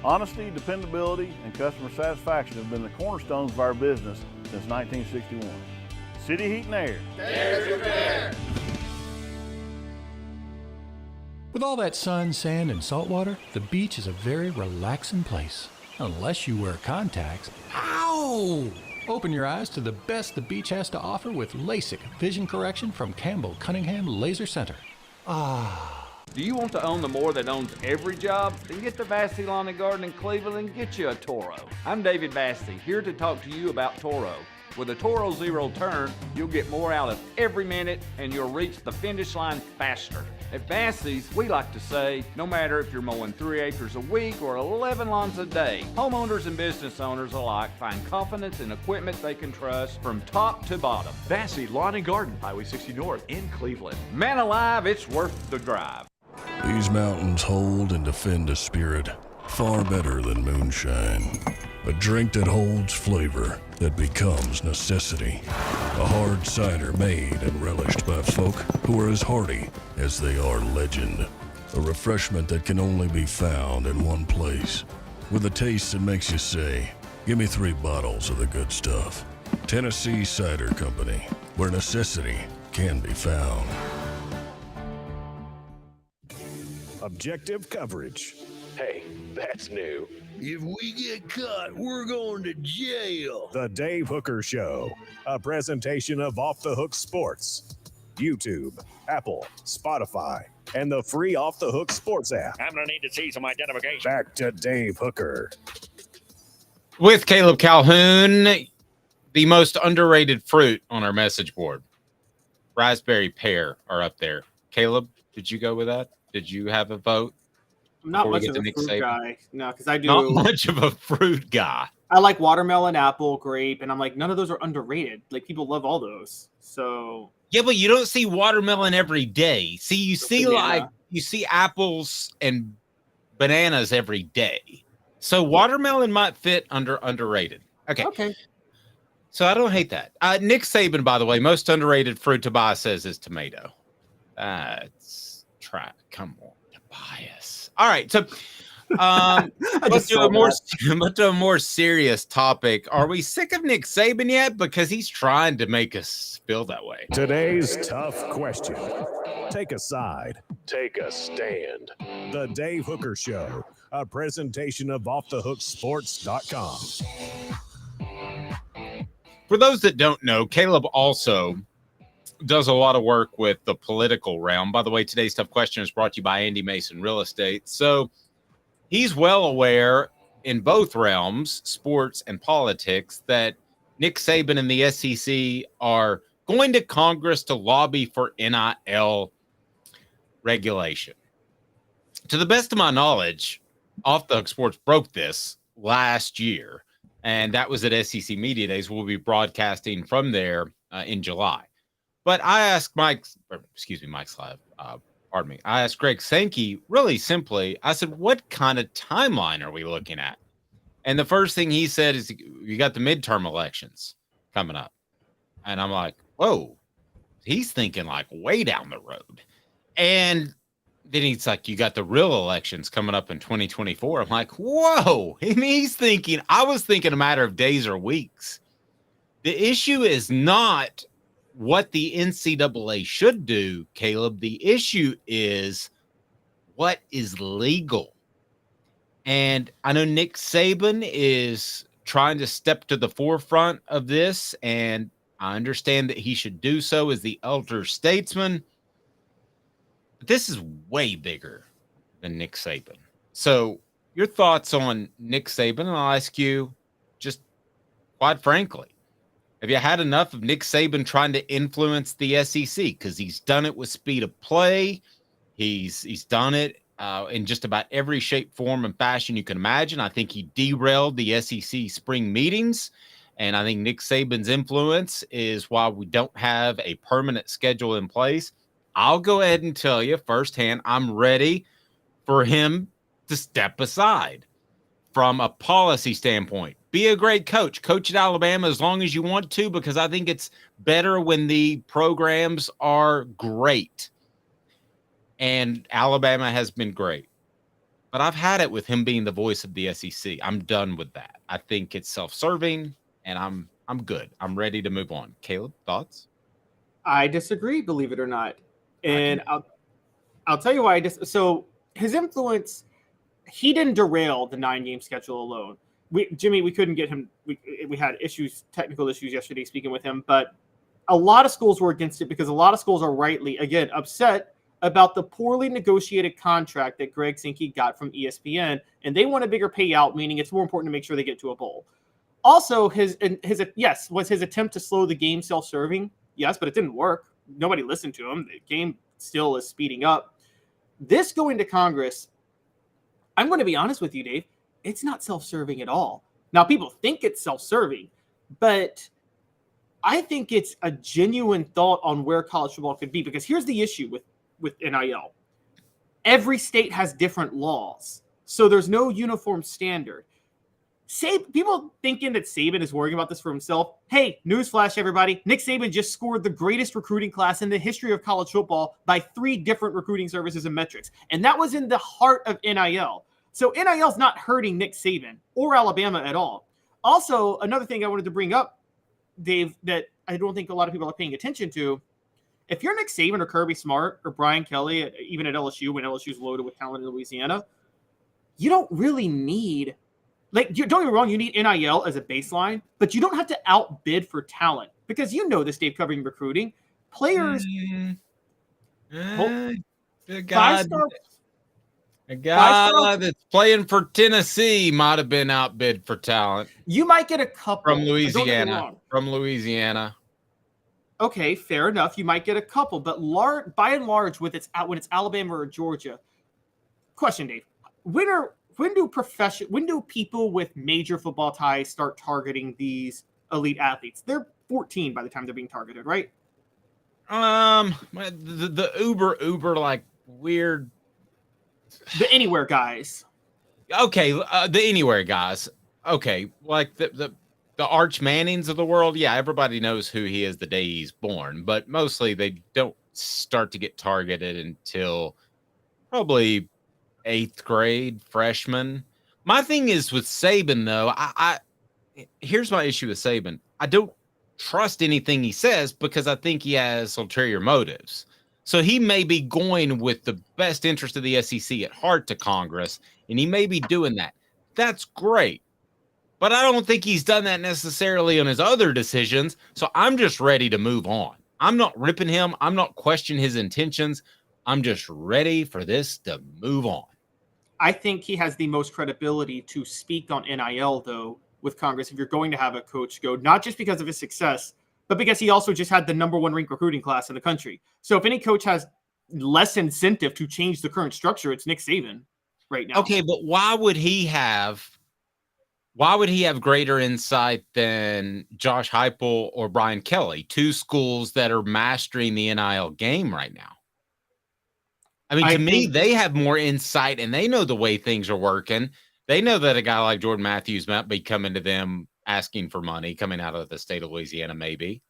Honesty, dependability, and customer satisfaction have been the cornerstones of our business since 1961. City Heat and Air. Dare to compare. With all that sun, sand, and salt water, the beach is a very relaxing place. Unless you wear contacts. Ow! Open your eyes to the best the beach has to offer with LASIK vision correction from Campbell Cunningham Laser Center. Do you want to own the more that owns every job? Then get to Vassey Lawn and Garden in Cleveland and get you a Toro. I'm David Vassey, here to talk to you about Toro. With a Toro Zero Turn, you'll get more out of every minute and you'll reach the finish line faster. At Vassey's, we like to say, no matter if you're mowing 3 acres a week or 11 lawns a day, homeowners and business owners alike find confidence in equipment they can trust from top to bottom. Vassey Lawn and Garden, Highway 60 North in Cleveland. Man alive, it's worth the drive. These mountains hold and defend a spirit far better than moonshine. A drink that holds flavor, that becomes necessity. A hard cider made and relished by folk who are as hearty as they are legend. A refreshment that can only be found in one place. With a taste that makes you say, give me 3 bottles of the good stuff. Tennessee Cider Company, where necessity can be found. Objective coverage. Hey, that's new. If we get caught, we're going to jail. The Dave Hooker Show, a presentation of Off the Hook Sports. YouTube, Apple, Spotify, and the free Off the Hook Sports app. I'm going to need to see some identification. Back to Dave Hooker. With Caleb Calhoun, the most underrated fruit on our message board. Raspberry pear are up there. Caleb, did you go with that? Did you have a vote? I'm not much of a fruit guy. No, because I do. Not much of a fruit guy. I like watermelon, apple, grape, and I'm like, none of those are underrated. Like, people love all those. So yeah, but you don't see watermelon every day. See, you see apples and bananas every day. So watermelon might fit under underrated. Okay. So I don't hate that. Nick Saban, by the way, most underrated fruit Tobias says is tomato. Come on, Tobias. All right, so let's do a more serious topic. Are we sick of Nick Saban yet? Because he's trying to make us feel that way. Today's tough question. Take a side. Take a stand. The Dave Hooker Show, a presentation of offthehooksports.com. For those that don't know, Caleb also does a lot of work with the political realm. By the way, today's tough question is brought to you by Andy Mason Real Estate. So he's well aware in both realms, sports and politics, that Nick Saban and the SEC are going to Congress to lobby for NIL regulation. To the best of my knowledge, Off the Hook Sports broke this last year, and that was at SEC Media Days. We'll be broadcasting from there in July. But I asked I asked Greg Sankey really simply, I said, what kind of timeline are we looking at? And the first thing he said is, you got the midterm elections coming up. And I'm like, whoa, he's thinking like way down the road. And then he's like, you got the real elections coming up in 2024. I'm like, whoa. And I was thinking a matter of days or weeks. The issue is not what the NCAA should do, Caleb. The issue is what is legal. And I know Nick Saban is trying to step to the forefront of this, and I understand that he should do so as the elder statesman. But this is way bigger than Nick Saban. So your thoughts on Nick Saban, and I'll ask you just quite frankly, have you had enough of Nick Saban trying to influence the SEC? Because he's done it with speed of play. He's done it in just about every shape, form, and fashion you can imagine. I think he derailed the SEC spring meetings, and I think Nick Saban's influence is why we don't have a permanent schedule in place. I'll go ahead and tell you firsthand, I'm ready for him to step aside from a policy standpoint. Be a great coach. Coach at Alabama as long as you want to, because I think it's better when the programs are great. And Alabama has been great. But I've had it with him being the voice of the SEC. I'm done with that. I think it's self-serving, and I'm good. I'm ready to move on. Caleb, thoughts? I disagree, believe it or not. And I'll tell you why. So his influence, he didn't derail the 9-game schedule alone. Jimmy, we couldn't get him. We had technical issues yesterday speaking with him, but a lot of schools were against it because a lot of schools are rightly, again, upset about the poorly negotiated contract that Greg Sankey got from ESPN, and they want a bigger payout, meaning it's more important to make sure they get to a bowl. Also, was his attempt to slow the game self-serving? Yes, but it didn't work. Nobody listened to him. The game still is speeding up. This going to Congress, I'm going to be honest with you, Dave, it's not self-serving at all. Now, people think it's self-serving, but I think it's a genuine thought on where college football could be, because here's the issue with NIL. Every state has different laws, so there's no uniform standard. People thinking that Saban is worrying about this for himself. Hey, newsflash, everybody. Nick Saban just scored the greatest recruiting class in the history of college football by 3 different recruiting services and metrics, and that was in the heart of NIL. So NIL is not hurting Nick Saban or Alabama at all. Also, another thing I wanted to bring up, Dave, that I don't think a lot of people are paying attention to, if you're Nick Saban or Kirby Smart or Brian Kelly, even at LSU, when LSU's loaded with talent in Louisiana, you don't really need, don't get me wrong, you need NIL as a baseline, but you don't have to outbid for talent, because you know this, Dave, covering recruiting. Players, a guy that's playing for Tennessee might have been outbid for talent. You might get a couple from Louisiana. Okay, fair enough. You might get a couple, but by and large, when it's Alabama or Georgia. Question, Dave: when do people with major football ties start targeting these elite athletes? They're 14 by the time they're being targeted, right? The uber like weird. The anywhere guys. Okay, the anywhere guys. Okay, like the Arch Mannings of the world. Yeah, everybody knows who he is the day he's born, but mostly they don't start to get targeted until probably 8th grade, freshman. My thing is with Saban, though, here's my issue with Saban. I don't trust anything he says because I think he has ulterior motives. So he may be going with the best interest of the SEC at heart to Congress, and he may be doing that. That's great. But I don't think he's done that necessarily on his other decisions, so I'm just ready to move on. I'm not ripping him. I'm not questioning his intentions. I'm just ready for this to move on. I think he has the most credibility to speak on NIL, though, with Congress, if you're going to have a coach go, not just because of his success, but because he also just had the #1 ranked recruiting class in the country. So if any coach has less incentive to change the current structure, it's Nick Saban right now. Okay, but why would he have greater insight than Josh Heupel or Brian Kelly, 2 schools that are mastering the NIL game right now? I mean, to me, they have more insight and they know the way things are working. They know that a guy like Jordan Matthews might be coming to them asking for money, coming out of the state of Louisiana, maybe.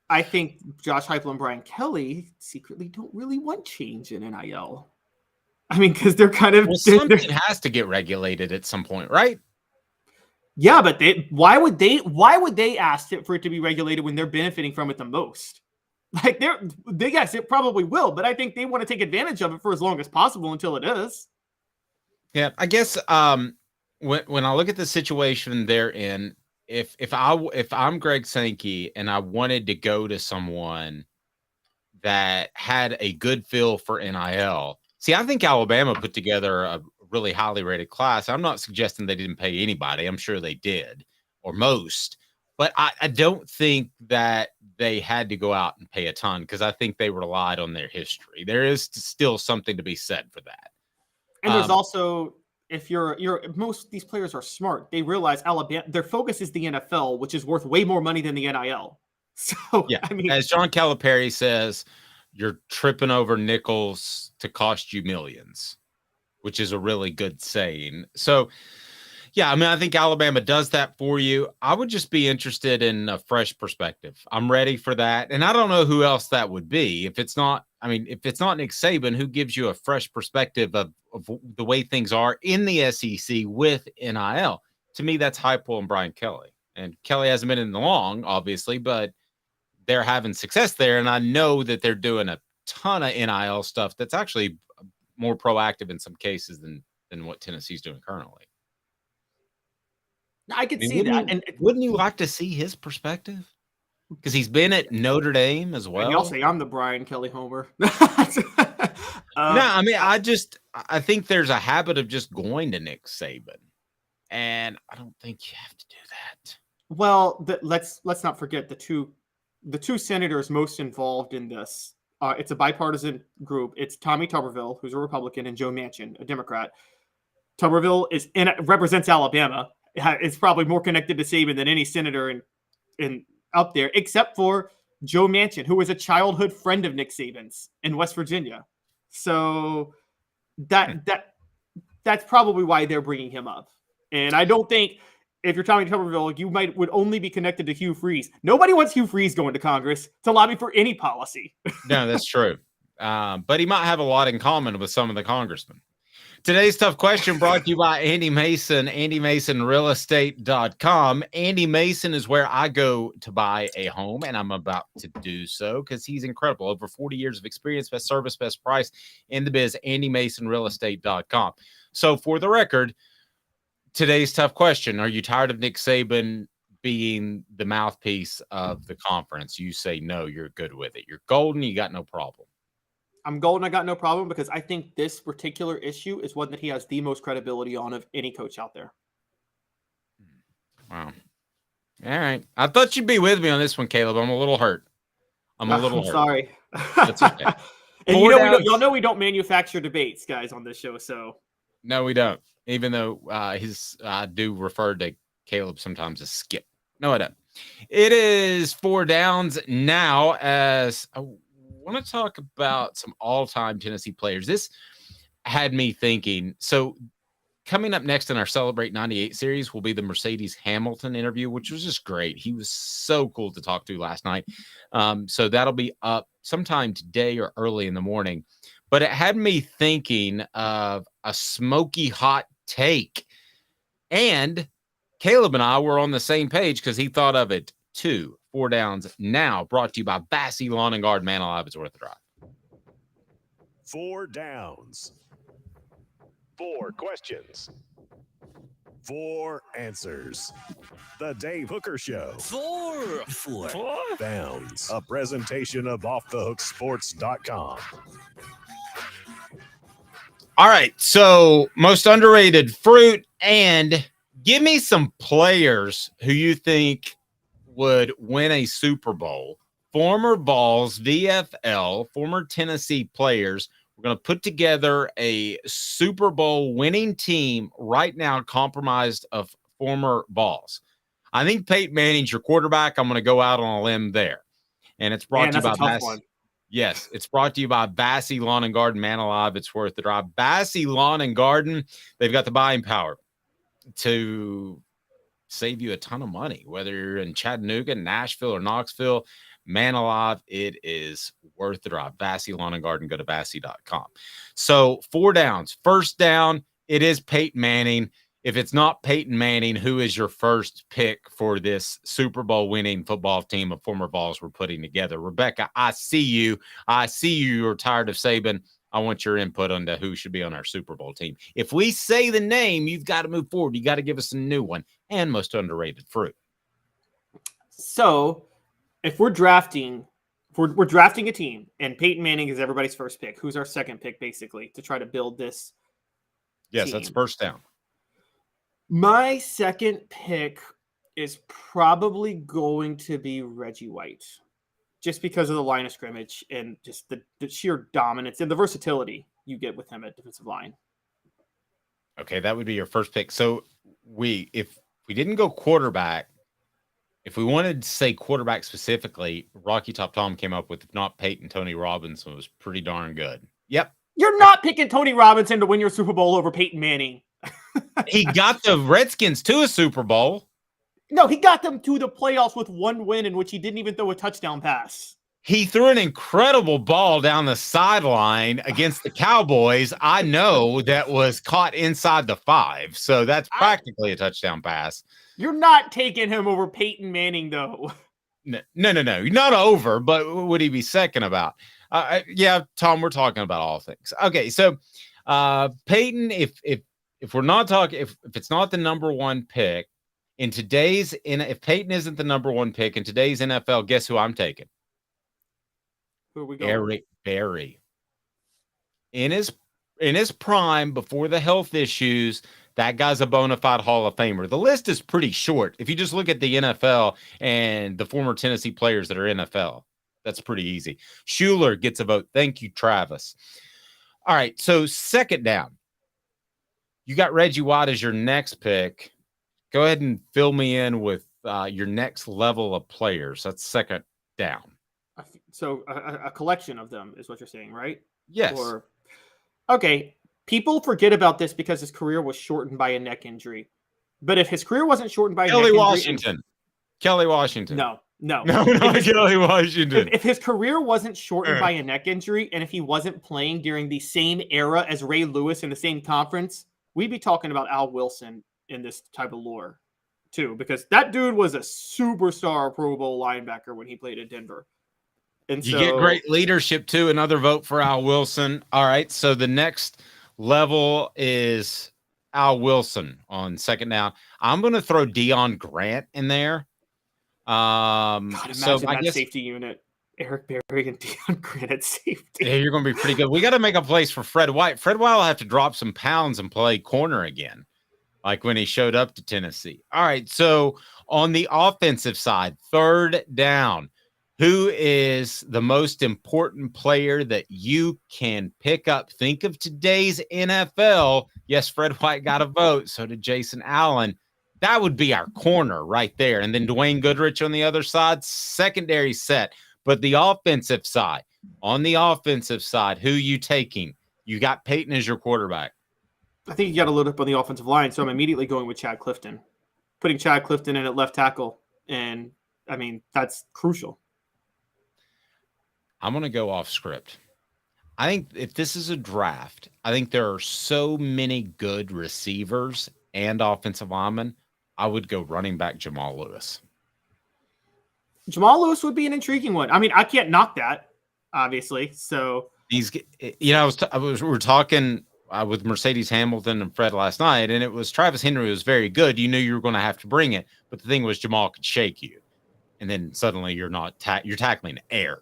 I think Josh Heupel and Brian Kelly secretly don't really want change in NIL. I mean, because they're kind of... Well, something has to get regulated at some point, right? Yeah, but why would they ask it for it to be regulated when they're benefiting from it the most? Like yes, it probably will, but I think they want to take advantage of it for as long as possible until it is. Yeah, I guess when I look at the situation they're in, if I'm Greg Sankey and I wanted to go to someone that had a good feel for NIL, see, I think Alabama put together a really highly rated class. I'm not suggesting they didn't pay anybody. I'm sure they did, or most, but I don't think that they had to go out and pay a ton because I think they relied on their history. There is still something to be said for that. And there's also, if most of these players are smart, they realize Alabama, their focus is the NFL, which is worth way more money than the NIL. So, yeah, I mean, as John Calipari says, you're tripping over nickels to cost you millions, which is a really good saying. So, yeah, I mean, I think Alabama does that for you. I would just be interested in a fresh perspective. I'm ready for that. And I don't know who else that would be. If it's not Nick Saban, who gives you a fresh perspective of the way things are in the SEC with NIL? To me, that's Heupel and Brian Kelly. And Kelly hasn't been in the long, obviously, but they're having success there. And I know that they're doing a ton of NIL stuff that's actually more proactive in some cases than what Tennessee's doing currently. I could see that. And wouldn't you like to see his perspective? Because he's been at Notre Dame as well. And y'all say I'm the Brian Kelly homer. No, I mean, I think there's a habit of just going to Nick Saban, and I don't think you have to do that. Well, let's not forget the two senators most involved in this. It's a bipartisan group. It's Tommy Tuberville, who's a Republican, and Joe Manchin, a Democrat. Tuberville represents Alabama. It's probably more connected to Saban than any senator in up there, except for Joe Manchin, who was a childhood friend of Nick Saban's in West Virginia. So that's probably why they're bringing him up. And I don't think if you're Tommy Tuberville, you would only be connected to Hugh Freeze. Nobody wants Hugh Freeze going to Congress to lobby for any policy. No, that's true. But he might have a lot in common with some of the congressmen. Today's tough question brought to you by Andy Mason, AndyMasonRealEstate.com. Andy Mason is where I go to buy a home, and I'm about to do so because he's incredible. Over 40 years of experience, best service, best price in the biz, AndyMasonRealEstate.com. So for the record, today's tough question. Are you tired of Nick Saban being the mouthpiece of the conference? You say no, you're good with it. You're golden, you got no problem. I'm golden. I got no problem because I think this particular issue is one that he has the most credibility on of any coach out there. Wow. All right. I thought you'd be with me on this one, Caleb. I'm a little hurt. I'm sorry. That's okay. And y'all know we don't manufacture debates, guys, on this show. So no, we don't. Even though I do refer to Caleb sometimes as Skip. No, I don't. It is 4 downs now as I want to talk about some all-time Tennessee players. This had me thinking. So coming up next in our Celebrate 98 series will be the Mercedes Hamilton interview, which was just great. He was so cool to talk to last night. So that'll be up sometime today or early in the morning. But it had me thinking of a smoky hot take. And Caleb and I were on the same page because he thought of it too. 4 downs now, brought to you by Bassey Lawn and Garden. Man alive, it's worth the drive. 4 downs. 4 questions. 4 answers. The Dave Hooker Show. 4 downs. A presentation of OffTheHookSports.com. All right, so most underrated fruit, and give me some players who you think would win a Super Bowl. Former Vols, VFL, former Tennessee players. We're going to put together a Super Bowl winning team right now comprised of former Vols. I think Peyton Manning's your quarterback. I'm going to go out on a limb there. And it's brought to you by Bassey. Yes, it's brought to you by Bassey Lawn and Garden. Man alive, it's worth the drive. Bassey Lawn and Garden, they've got the buying power to save you a ton of money, whether you're in Chattanooga, Nashville, or Knoxville. Man alive, it is worth the drive. Bassey Lawn and Garden, go to Bassey.com. So 4 downs. First down, it is Peyton Manning. if it's not Peyton Manning, who is your first pick for this Super Bowl winning football team of former Vols we're putting together? Rebecca, I see you. You're tired of Saban. I want your input on who should be on our Super Bowl team. If we say the name, you've got to move forward. You got to give us a new one. And most underrated fruit. So if we're drafting, we're drafting a team, and Peyton Manning is everybody's first pick. Who's our second pick, basically, to try to build this Yes, team? that's first down. My second pick is probably going to be Reggie White, just because of the line of scrimmage and just the sheer dominance and the versatility you get with him at defensive line. Okay, that would be your first pick. So if we didn't go quarterback, if we wanted to say quarterback specifically, Rocky Top Tom came up with, if not Peyton, Tony Robinson was pretty darn good. Yep. You're not picking Tony Robinson to win your Super Bowl over Peyton Manning. He got the Redskins to a Super Bowl. No, he got them to the playoffs with one win in which he didn't even throw a touchdown pass. He threw an incredible ball down the sideline against the Cowboys. I know that was caught inside the 5. So that's practically a touchdown pass. You're not taking him over Peyton Manning, though. No. Not over, but would he be second about? Yeah, Tom, we're talking about all things. Okay, so Peyton, if we're not talking, if it's not the number one pick in if Peyton isn't the number one pick in today's NFL, guess who I'm taking? Who are we going? Eric Berry. In his prime, before the health issues, that guy's a bona fide Hall of Famer. The list is pretty short. If you just look at the NFL and the former Tennessee players that are NFL, that's pretty easy. Schuler gets a vote. Thank you, Travis. All right, so second down. You got Reggie White as your next pick. Go ahead and fill me in with your next level of players. That's second down. So a collection of them is what you're saying, right? Yes. Okay. People forget about this because his career was shortened by a neck injury. But if his career wasn't shortened by Kelly a neck Washington. injury... Kelly Washington. No. Not Kelly Washington. If his career wasn't shortened by a neck injury, and if he wasn't playing during the same era as Ray Lewis in the same conference, we'd be talking about Al Wilson in this type of lore, too, because that dude was a superstar Pro Bowl linebacker when he played at Denver. And you get great leadership, too. Another vote for Al Wilson. All right, so the next level is Al Wilson on second down. I'm going to throw Deion Grant in there. God, so I that guess safety unit, Eric Berry and Deion Grant at safety. Yeah, you're going to be pretty good. We got to make a place for Fred White. Fred White will have to drop some pounds and play corner again, like when he showed up to Tennessee. All right, so on the offensive side, third down, who is the most important player that you can pick up? Think of today's NFL. Yes, Fred White got a vote. So did Jason Allen. That would be our corner right there. And then Dwayne Goodrich on the other side, secondary set. But the offensive side, on the offensive side, who you taking? You got Peyton as your quarterback. I think you got to load up on the offensive line. So I'm immediately going with Chad Clifton, putting Chad Clifton in at left tackle. And I mean, that's crucial. I'm going to go off script. I think if this is a draft, I think there are so many good receivers and offensive linemen. I would go running back Jamal Lewis. Jamal Lewis would be an intriguing one. I mean, I can't knock that, obviously. So we were talking with Mercedes Hamilton and Fred last night, and it was Travis Henry was very good. You knew you were going to have to bring it, but the thing was Jamal could shake you, and then suddenly you're not you're tackling air.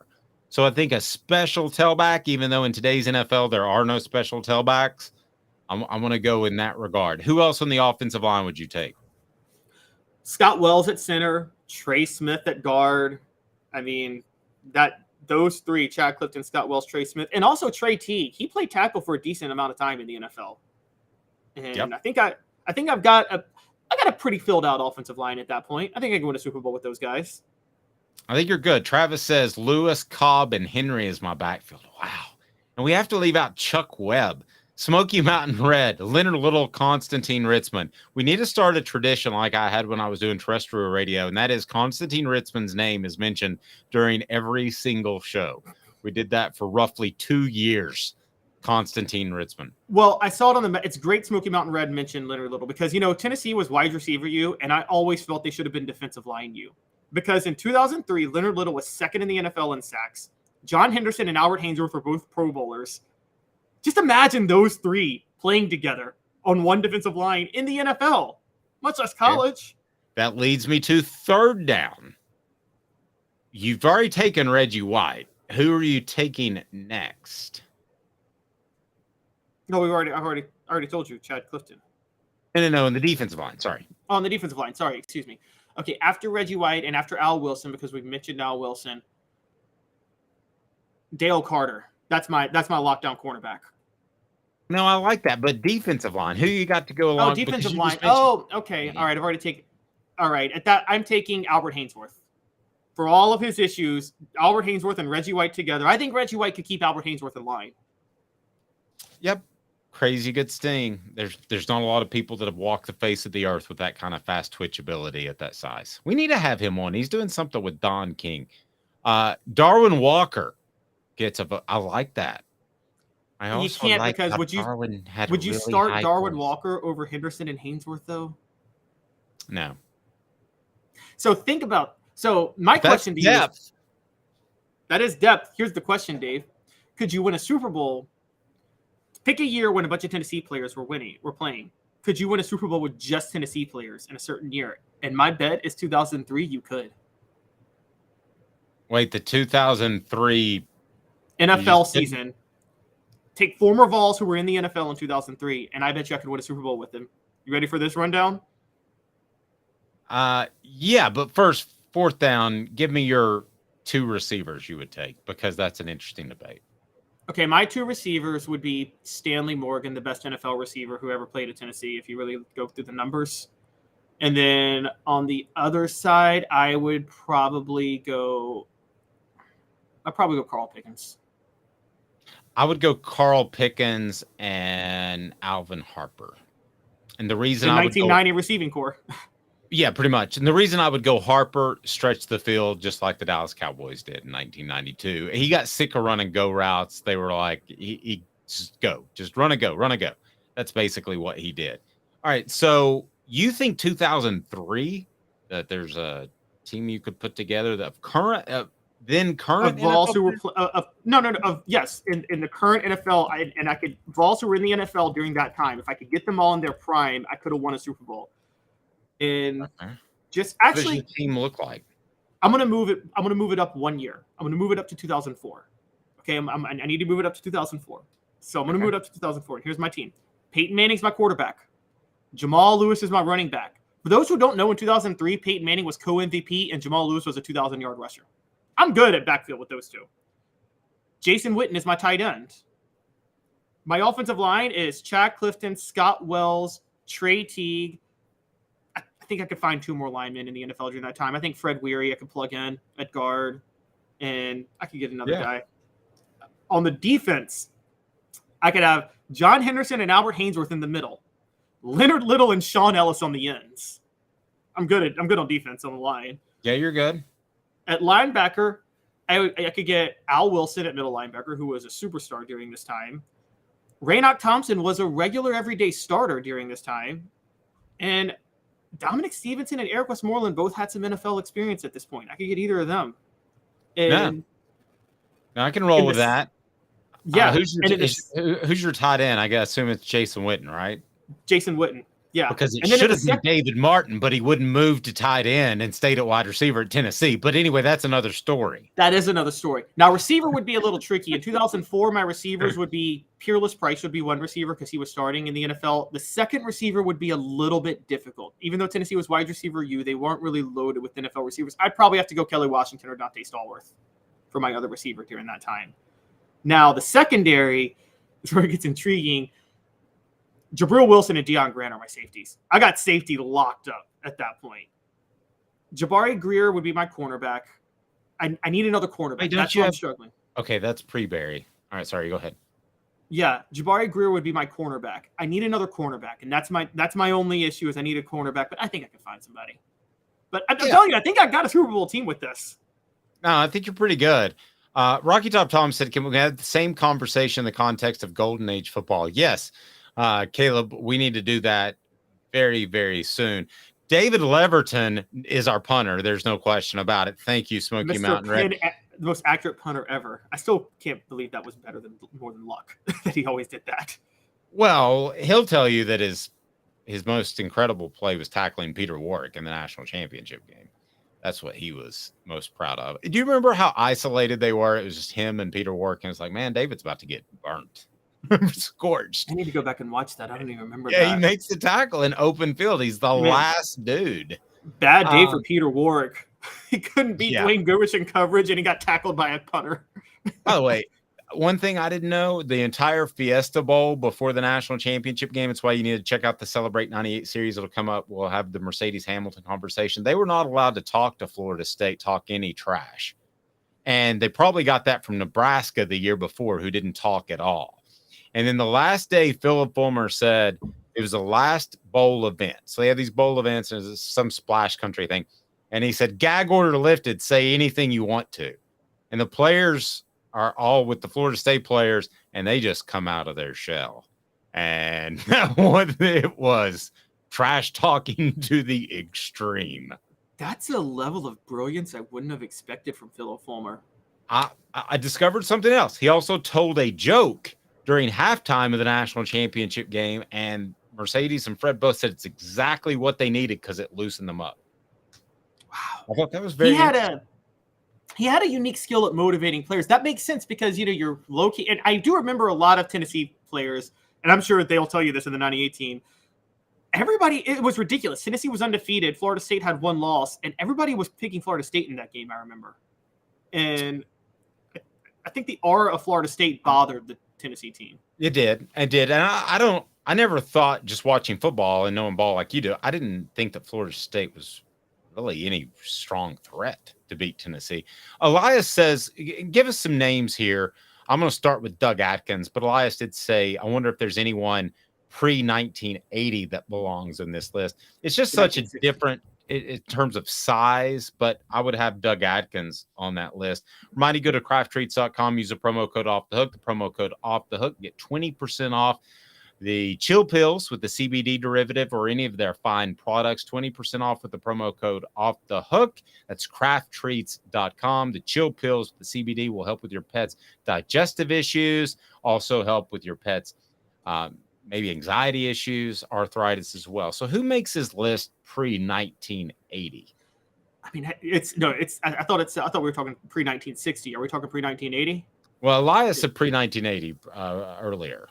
So I think a special tailback, even though in today's NFL there are no special tailbacks, I'm going to go in that regard. Who else on the offensive line would you take? Scott Wells at center, Trey Smith at guard. I mean, those three, Chad Clifton, Scott Wells, Trey Smith, and also Trey T. He played tackle for a decent amount of time in the NFL. And yep. I think I've got a pretty filled out offensive line at that point. I think I can win a Super Bowl with those guys. I think you're good. Travis says Lewis, Cobb, and Henry is my backfield. Wow. And we have to leave out Chuck Webb, Smoky Mountain Red, Leonard Little, Constantine Ritzman. We need to start a tradition like I had when I was doing terrestrial radio, and that is Constantine Ritzman's name is mentioned during every single show. We did that for roughly 2 years. Constantine Ritzman. Well, I saw it on it's great Smoky Mountain Red mentioned Leonard Little because, Tennessee was wide receiver U, and I always felt they should have been defensive line U. Because in 2003, Leonard Little was second in the NFL in sacks. John Henderson and Albert Haynesworth were both Pro Bowlers. Just imagine those three playing together on one defensive line in the NFL, much less college. That leads me to third down. You've already taken Reggie White. Who are you taking next? No, I already told you, Chad Clifton. No, in the defensive line. Sorry. Oh, on the defensive line. Sorry, excuse me. Okay, after Reggie White and after Al Wilson, because we've mentioned Al Wilson, Dale Carter. That's my lockdown cornerback. No, I like that, but defensive line. Who you got to go along? Oh, defensive line. Oh, okay. All right, I've already taken. All right, at that I'm taking Albert Haynesworth. For all of his issues, Albert Haynesworth and Reggie White together. I think Reggie White could keep Albert Haynesworth in line. Yep. Crazy good sting. There's not a lot of people that have walked the face of the earth with that kind of fast twitch ability at that size. We need to have him on. He's doing something with Don King. Darwin Walker gets I like that. I also you can't like because would you really start Darwin Walker over Henderson and Haynesworth though? No. So my question to you is, that is depth. Here's the question, Dave. Could you win a Super Bowl? Pick a year when a bunch of Tennessee players were playing. Could you win a Super Bowl with just Tennessee players in a certain year? And my bet is 2003, you could. Wait, the 2003 NFL season. Take former Vols who were in the NFL in 2003, and I bet you I could win a Super Bowl with them. You ready for this rundown? Yeah, but first, fourth down, give me your two receivers you would take, because that's an interesting debate. Okay, my two receivers would be Stanley Morgan, the best NFL receiver who ever played at Tennessee, if you really go through the numbers. And then on the other side, I would probably go Carl Pickens. I would go Carl Pickens and Alvin Harper. And the reason the I 1990 receiving core. Yeah, pretty much. And the reason I would go Harper, stretch the field just like the Dallas Cowboys did in 1992. He got sick of run and go routes. They were like, he just run and go. That's basically what he did. All right. So you think 2003 that there's a team you could put together that current Vols who were yes, in the current NFL, I could Vols who were in the NFL during that time. If I could get them all in their prime, I could have won a Super Bowl. And just actually, what does your team look like? I'm gonna move it up 1 year. I'm gonna move it up to 2004. Okay, I need to move it up to 2004. So I'm gonna move it up to 2004. Here's my team: Peyton Manning's my quarterback. Jamal Lewis is my running back. For those who don't know, in 2003, Peyton Manning was co-MVP and Jamal Lewis was a 2,000-yard rusher. I'm good at backfield with those two. Jason Witten is my tight end. My offensive line is Chad Clifton, Scott Wells, Trey Teague. I think I could find two more linemen in the NFL during that time. I think Fred Weary I could plug in at guard, and I could get another guy. On the defense, I could have John Henderson and Albert Haynesworth in the middle, Leonard Little and Sean Ellis on the ends. I'm good on defense on the line. Yeah, you're good. At linebacker, I could get Al Wilson at middle linebacker, who was a superstar during this time. Raynoch Thompson was a regular everyday starter during this time. And Dominic Stevenson and Eric Westmoreland both had some NFL experience at this point. I could get either of them. And I can roll with that. Yeah. Who's your tight end? I assume it's Jason Witten, right? Jason Witten. Yeah. Because it should have been David Martin, but he wouldn't move to tight end and stayed at wide receiver at Tennessee. But anyway, that's another story. That is another story. Now, receiver would be a little tricky. In 2004, my receivers would be Peerless Price would be one receiver because he was starting in the NFL. The second receiver would be a little bit difficult. Even though Tennessee was wide receiver U, they weren't really loaded with NFL receivers. I'd probably have to go Kelly Washington or Dante Stallworth for my other receiver during that time. Now, the secondary is where it gets intriguing. Jabril Wilson and Deion Grant are my safeties. I got safety locked up at that point. Jabari Greer would be my cornerback. I need another cornerback. Wait, that's why I'm struggling. Okay, that's pre-Barry. All right, sorry, go ahead. Yeah, Jabari Greer would be my cornerback. I need another cornerback, and that's my only issue is I need a cornerback, but I think I can find somebody. But I'm telling you, I think I got a Super Bowl team with this. No, I think you're pretty good. Rocky Top Tom said, can we have the same conversation in the context of Golden Age football? Yes. Caleb, we need to do that very, very soon. David Leverton is our punter. There's no question about it. Thank you, Smoky Mr. Mountain Red. Penn, the most accurate punter ever. I still can't believe that was more than luck that he always did that. Well, he'll tell you that his most incredible play was tackling Peter Warwick in the national championship game. That's what he was most proud of. Do you remember how isolated they were? It was just him and Peter Warwick, and it's like, man, David's about to get burnt. Scorched. I need to go back and watch that. I don't even remember Yeah, that. he makes the tackle in open field. He's the last dude. Bad day for Peter Warwick. He couldn't beat Yeah. Dwayne Goodrich in coverage, and he got tackled by a punter. By the way, one thing I didn't know, the entire Fiesta Bowl before the national championship game, it's why you need to check out the Celebrate 98 series. It'll come up. We'll have the Mercedes Hamilton conversation. They were not allowed to talk to Florida State, talk any trash. And they probably got that from Nebraska the year before, who didn't talk at all. And then the last day, Philip Fulmer said it was the last bowl event. So they have these bowl events, and it's some splash country thing. And he said, gag order lifted, say anything you want to. And the players are all with the Florida State players, and they just come out of their shell. And what it was, trash talking to the extreme. That's a level of brilliance I wouldn't have expected from Philip Fulmer. I discovered something else. He also told a joke during halftime of the national championship game, and Mercedes and Fred both said it's exactly what they needed because it loosened them up. Wow. I thought that was very He had a unique skill at motivating players. That makes sense because, you're low-key. And I do remember a lot of Tennessee players, and I'm sure they'll tell you this in the 98 team. It was ridiculous. Tennessee was undefeated. Florida State had one loss, and everybody was picking Florida State in that game, I remember. And I think the aura of Florida State bothered the Tennessee team. It did. And I never thought, just watching football and knowing ball like you do, I didn't think that Florida State was really any strong threat to beat Tennessee. Elias says, give us some names here. I'm going to start with Doug Atkins, but Elias did say, I wonder if there's anyone pre-1980 that belongs in this list. It's just such a different in terms of size, but I would have Doug Atkins on that list. Remind you, go to crafttreats.com, use the promo code Off the Hook. The promo code Off the Hook, get 20% off the chill pills with the CBD derivative or any of their fine products. 20% off with the promo code Off the Hook. That's crafttreats.com. The chill pills with the CBD will help with your pets' digestive issues, also help with your pets' maybe anxiety issues, arthritis as well. So who makes his list pre-1980? I mean, I thought we were talking pre-1960. Are we talking pre-1980? Well, Elias said pre-1980 earlier.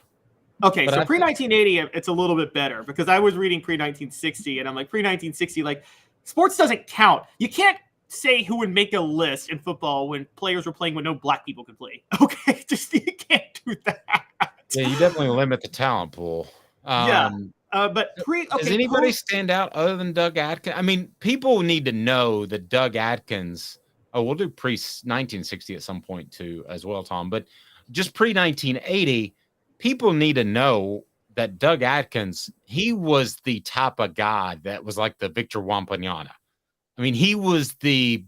Okay, but so pre-1980, it's a little bit better because I was reading pre-1960 and I'm like, pre-1960, like sports doesn't count. You can't say who would make a list in football when players were playing when no black people could play. Okay, just you can't do that. Yeah, you definitely limit the talent pool. But does anybody stand out other than Doug Atkins? I mean, people need to know that Doug Atkins. Oh, we'll do pre-1960 at some point too, as well, Tom. But just pre-1980, people need to know that Doug Atkins, he was the type of guy that was like the Victor Wembanyama. I mean, he was the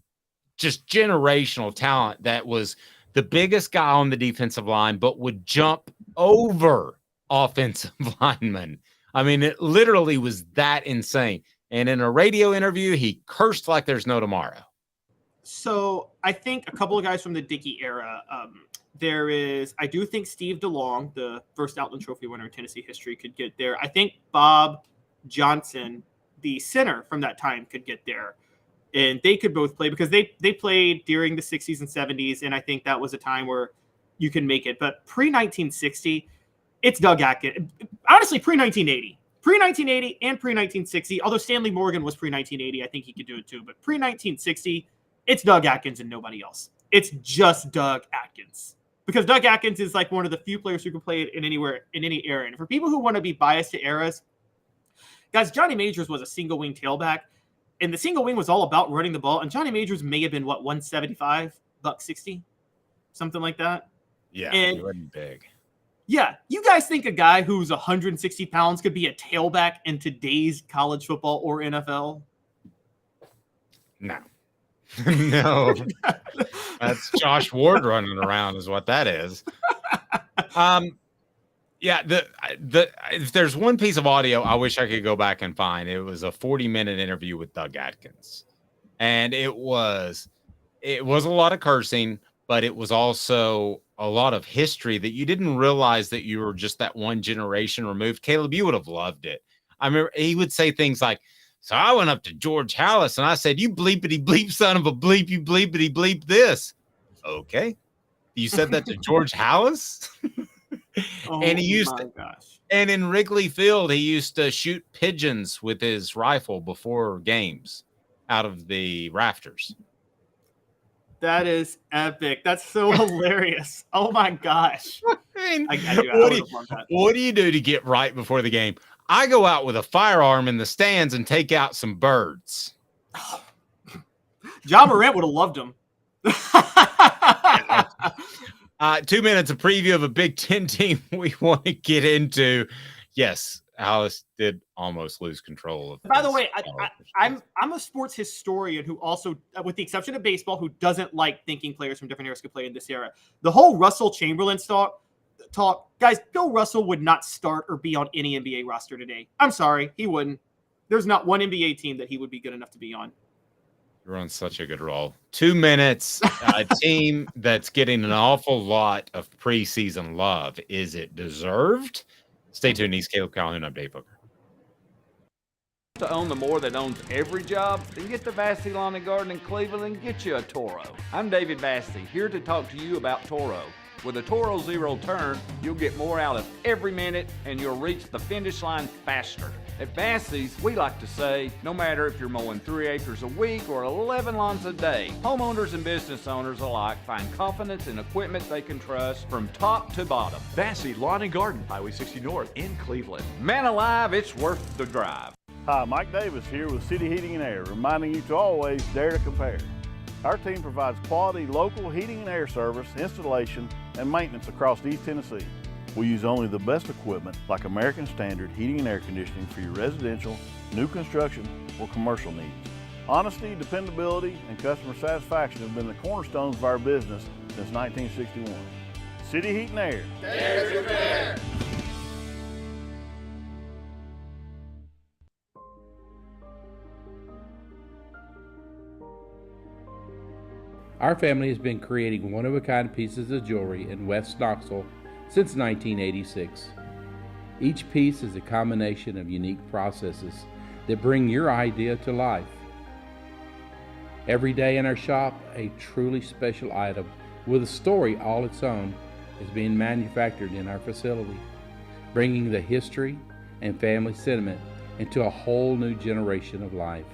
just generational talent that was the biggest guy on the defensive line, but would jump over offensive linemen. I mean, it literally was that insane. And in a radio interview, he cursed like there's no tomorrow. So I think a couple of guys from the Dickey era. I do think Steve DeLong, the first Outland Trophy winner in Tennessee history, could get there. I think Bob Johnson, the center from that time, could get there. And they could both play because they played during the 60s and 70s. And I think that was a time where you can make it. But pre-1960, it's Doug Atkins. Honestly, pre-1980. Pre-1980 and pre-1960, although Stanley Morgan was pre-1980, I think he could do it too. But pre-1960, it's Doug Atkins and nobody else. It's just Doug Atkins. Because Doug Atkins is like one of the few players who can play it in any era. And for people who want to be biased to eras, guys, Johnny Majors was a single wing tailback. And the single wing was all about running the ball. And Johnny Majors may have been, 175, $160, something like that. Yeah, and he wasn't big. Yeah, you guys think a guy who's 160 pounds could be a tailback in today's college football or NFL? No. No, that's Josh Ward running around is what that is. Yeah, if there's one piece of audio I wish I could go back and find, it was a 40-minute interview with Doug Atkins. And it was a lot of cursing, but it was also a lot of history that you didn't realize that you were just that one generation removed. Caleb, you would have loved it. I remember he would say things like, so I went up to George Hallis and I said, you bleepity bleep, son of a bleep, you bleepity bleep this. Okay. You said that to George Hallis? And he used to, and in Wrigley Field, he used to shoot pigeons with his rifle before games out of the rafters. That is epic. That's so hilarious. Oh my gosh. What do you do to get right before the game? I go out with a firearm in the stands and take out some birds. John Morant would have loved him. 2 minutes of preview of a Big Ten team we want to get into. Yes, Alice did almost lose control of. By the way, I'm a sports historian who also, with the exception of baseball, who doesn't like thinking players from different eras could play in this era. The whole Russell Chamberlain talk, guys, Bill Russell would not start or be on any NBA roster today. I'm sorry, he wouldn't. There's not one NBA team that he would be good enough to be on. You're on such a good roll. 2 minutes, a team that's getting an awful lot of preseason love. Is it deserved? Stay tuned. He's Caleb Calhoun. I'm Dave Hooker. To own the more that owns every job, then get to Vassy Lawn and Garden in Cleveland and get you a Toro. I'm David Vassy, here to talk to you about Toro. With a Toro Zero Turn, you'll get more out of every minute and you'll reach the finish line faster. At Vassy's, we like to say, no matter if you're mowing 3 acres a week or 11 lawns a day, homeowners and business owners alike find confidence in equipment they can trust from top to bottom. Vassy Lawn and Garden, Highway 60 North in Cleveland. Man alive, it's worth the drive. Hi, Mike Davis here with City Heating and Air, reminding you to always dare to compare. Our team provides quality local heating and air service, installation, and maintenance across East Tennessee. We use only the best equipment like American Standard heating and air conditioning for your residential, new construction, or commercial needs. Honesty, dependability, and customer satisfaction have been the cornerstones of our business since 1961. City Heat and Air. Dare to compare. Our family has been creating one-of-a-kind pieces of jewelry in West Knoxville since 1986. Each piece is a combination of unique processes that bring your idea to life. Every day in our shop, a truly special item with a story all its own is being manufactured in our facility, bringing the history and family sentiment into a whole new generation of life.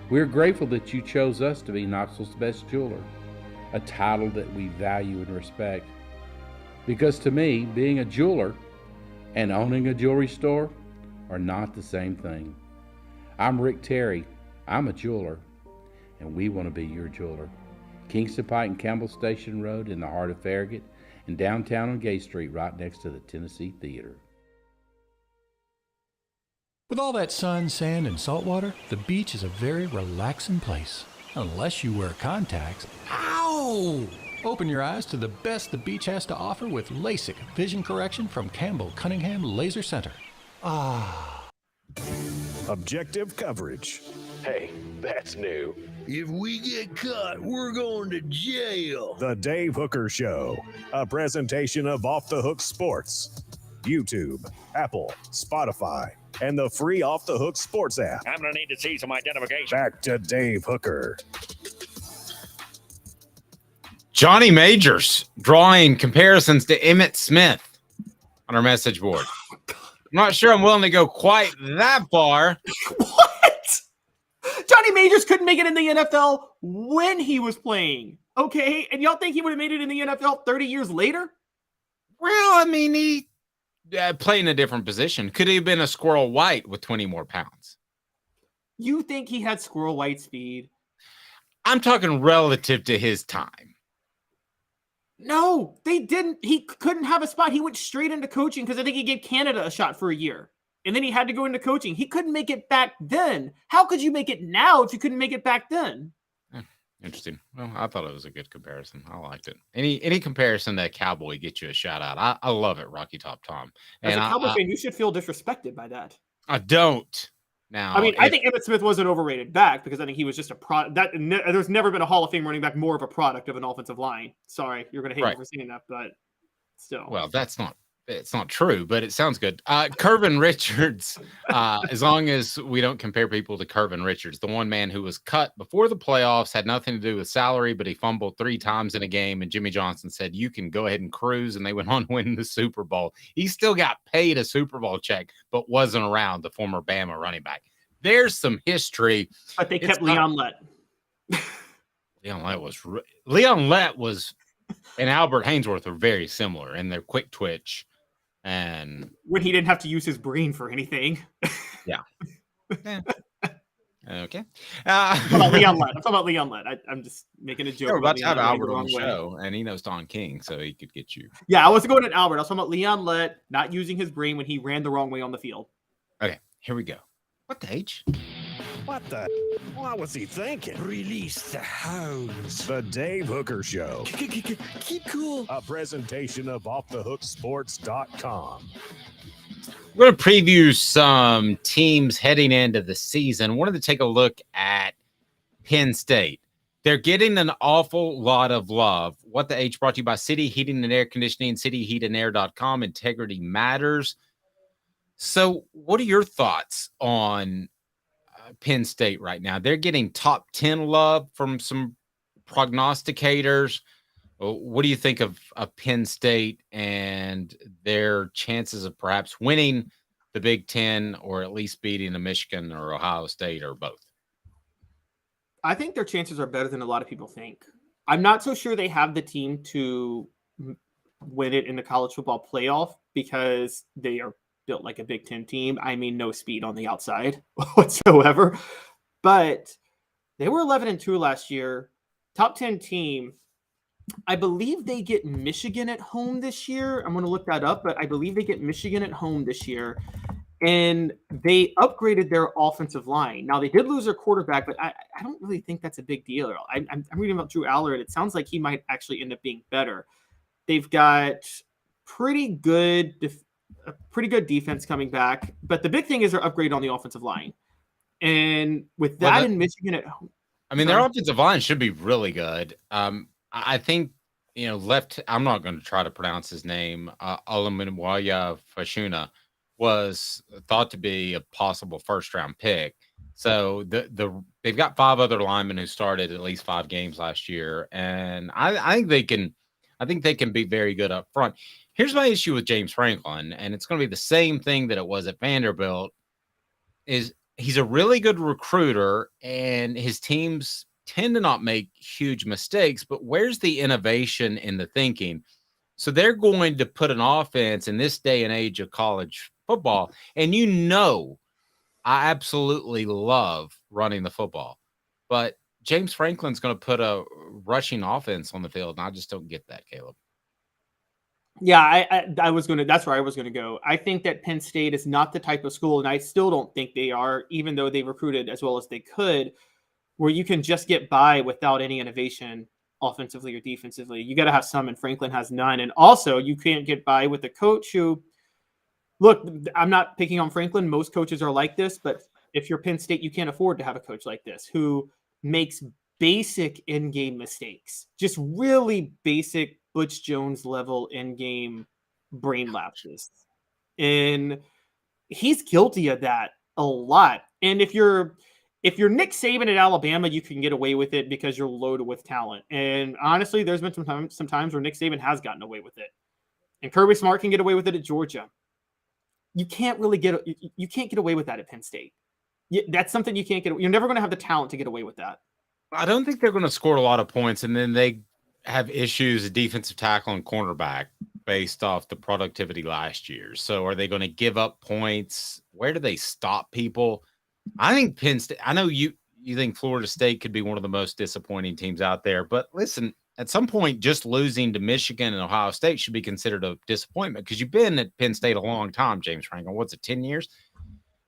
We're grateful that you chose us to be Knoxville's best jeweler, a title that we value and respect. Because to me, being a jeweler and owning a jewelry store are not the same thing. I'm Rick Terry. I'm a jeweler, and we want to be your jeweler. Kingston Pike and Campbell Station Road in the heart of Farragut, and downtown on Gay Street right next to the Tennessee Theater. With all that sun, sand, and salt water, the beach is a very relaxing place. Unless you wear contacts. Ow! Open your eyes to the best the beach has to offer with LASIK vision correction from Campbell Cunningham Laser Center. Ah. Objective coverage. Hey, that's new. If we get caught, we're going to jail. The Dave Hooker Show, a presentation of Off the Hook Sports. YouTube, Apple, Spotify, and the free Off the Hook Sports app. I'm going to need to see some identification. Back to Dave Hooker. Johnny Majors drawing comparisons to Emmitt Smith on our message board. I'm not sure I'm willing to go quite that far. What? Johnny Majors couldn't make it in the NFL when he was playing. Okay, and y'all think he would have made it in the NFL 30 years later? Well, I mean, he played in a different position. Could he have been a Squirrel White with 20 more pounds? You think he had Squirrel White speed? I'm talking relative to his time. No, they didn't. He couldn't have a spot. He went straight into coaching because I think he gave Canada a shot for a year. And then he had to go into coaching. He couldn't make it back then. How could you make it now if you couldn't make it back then? Interesting. Well, I thought it was a good comparison. I liked it. Any comparison that Cowboy gets you a shout out. I love it, Rocky Top Tom. As And a Cowboy fan, you should feel disrespected by that. I don't. Now, I mean, I think Emmitt Smith was an overrated back because I think he was just a product. There's never been a Hall of Fame running back more of a product of an offensive line. Sorry, you're going to hate me for saying that, but still. Well, it's not true, but it sounds good. Curvin Richards, as long as we don't compare people to Curvin Richards, the one man who was cut before the playoffs, had nothing to do with salary, but he fumbled 3 times in a game, and Jimmy Johnson said, you can go ahead and cruise, and they went on winning the Super Bowl. He still got paid a Super Bowl check, but wasn't around, the former Bama running back. There's some history. But they kept Leon Lett. Leon Lett was and Albert Haynesworth are very similar in their quick twitch. And when he didn't have to use his brain for anything. Yeah. Okay. I'm talking about Leon Lett. I'm talking about Leon Lett. I'm just making a joke. We're about to have Albert on the show, and he knows Don King, so he could get you. Yeah, I wasn't going at Albert. I was talking about Leon Lett not using his brain when he ran the wrong way on the field. Okay, here we go. What the H? What the? What was he thinking? Release the hounds. The Dave Hooker Show. Keep cool. A presentation of OffTheHookSports.com. We're going to preview some teams heading into the season. Wanted to take a look at Penn State. They're getting an awful lot of love. What the H brought to you by City Heating and Air Conditioning, cityheatandair.com. Integrity matters. So what are your thoughts on Penn State right now? They're getting top 10 love from some prognosticators. What do you think of Penn State and their chances of perhaps winning the Big Ten or at least beating a Michigan or Ohio State or both? I think their chances are better than a lot of people think. I'm not so sure they have the team to win it in the college football playoff because they are built like a Big Ten team. I mean, no speed on the outside whatsoever. But they were 11-2 last year. Top 10 team. I believe they get Michigan at home this year. I'm going to look that up, but I believe they get Michigan at home this year. And they upgraded their offensive line. Now, they did lose their quarterback, but I don't really think that's a big deal. I'm reading about Drew Aller, and it sounds like he might actually end up being better. They've got pretty good defense coming back. But the big thing is their upgrade on the offensive line. And with that in Michigan at home. I mean, their offensive line should be really good. I think, I'm not going to try to pronounce his name. Olamunwaya Fashuna was thought to be a possible first-round pick. So they've got 5 other linemen who started at least 5 games last year, and I think they can be very good up front. Here's my issue with James Franklin, and it's going to be the same thing that it was at Vanderbilt. Is he's a really good recruiter, and his teams tend to not make huge mistakes, but where's the innovation in the thinking? So they're going to put an offense in this day and age of college football. And I absolutely love running the football, but James Franklin's going to put a rushing offense on the field. And I just don't get that, Caleb. Yeah, that's where I was going to go. I think that Penn State is not the type of school, and I still don't think they are, even though they recruited as well as they could, where you can just get by without any innovation offensively or defensively. You got to have some, and Franklin has none. And also, you can't get by with a coach who, look, I'm not picking on Franklin. Most coaches are like this, but if you're Penn State, you can't afford to have a coach like this who makes basic in-game mistakes, just really basic Butch Jones level in-game brain lapses. And he's guilty of that a lot. And if you're Nick Saban at Alabama, you can get away with it because you're loaded with talent. And honestly, there's been some times where Nick Saban has gotten away with it. And Kirby Smart can get away with it at Georgia. You can't get away with that at Penn State. That's something you can't get. You're never going to have the talent to get away with that. I don't think they're going to score a lot of points, and then they have issues at defensive tackle and cornerback based off the productivity last year. So are they going to give up points? Where do they stop people? I think Penn State, I know you think Florida State could be one of the most disappointing teams out there, but listen, at some point, just losing to Michigan and Ohio State should be considered a disappointment because you've been at Penn State a long time, James Franklin. What's it, 10 years?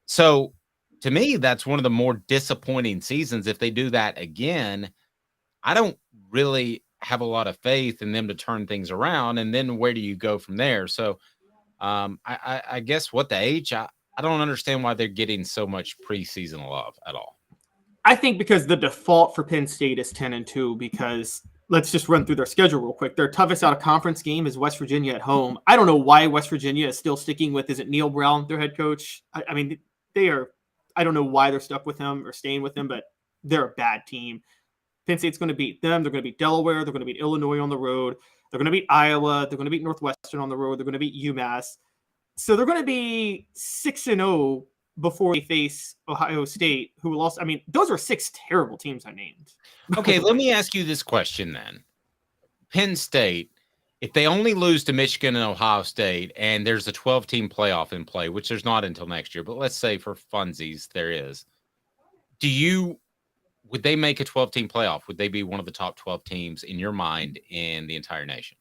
So to me, that's one of the more disappointing seasons. If they do that again, I don't really have a lot of faith in them to turn things around. And then where do you go from there? So I guess what the H, I don't understand why they're getting so much preseason love at all. I think because the default for Penn State is 10-2, because let's just run through their schedule real quick. Their toughest out of conference game is West Virginia at home. I don't know why West Virginia is still sticking with, is it Neil Brown, their head coach? I mean, they are, I don't know why they're stuck with him or staying with him, but they're a bad team. Penn State's going to beat them. They're going to beat Delaware. They're going to beat Illinois on the road. They're going to beat Iowa. They're going to beat Northwestern on the road. They're going to beat UMass. So they're going to be 6-0 before they face Ohio State, who will also, I mean, those are 6 terrible teams I named. Okay, let me ask you this question then. Penn State, if they only lose to Michigan and Ohio State, and there's a 12-team playoff in play, which there's not until next year, but let's say for funsies there is, would they make a 12-team playoff? Would they be one of the top 12 teams in your mind in the entire nation?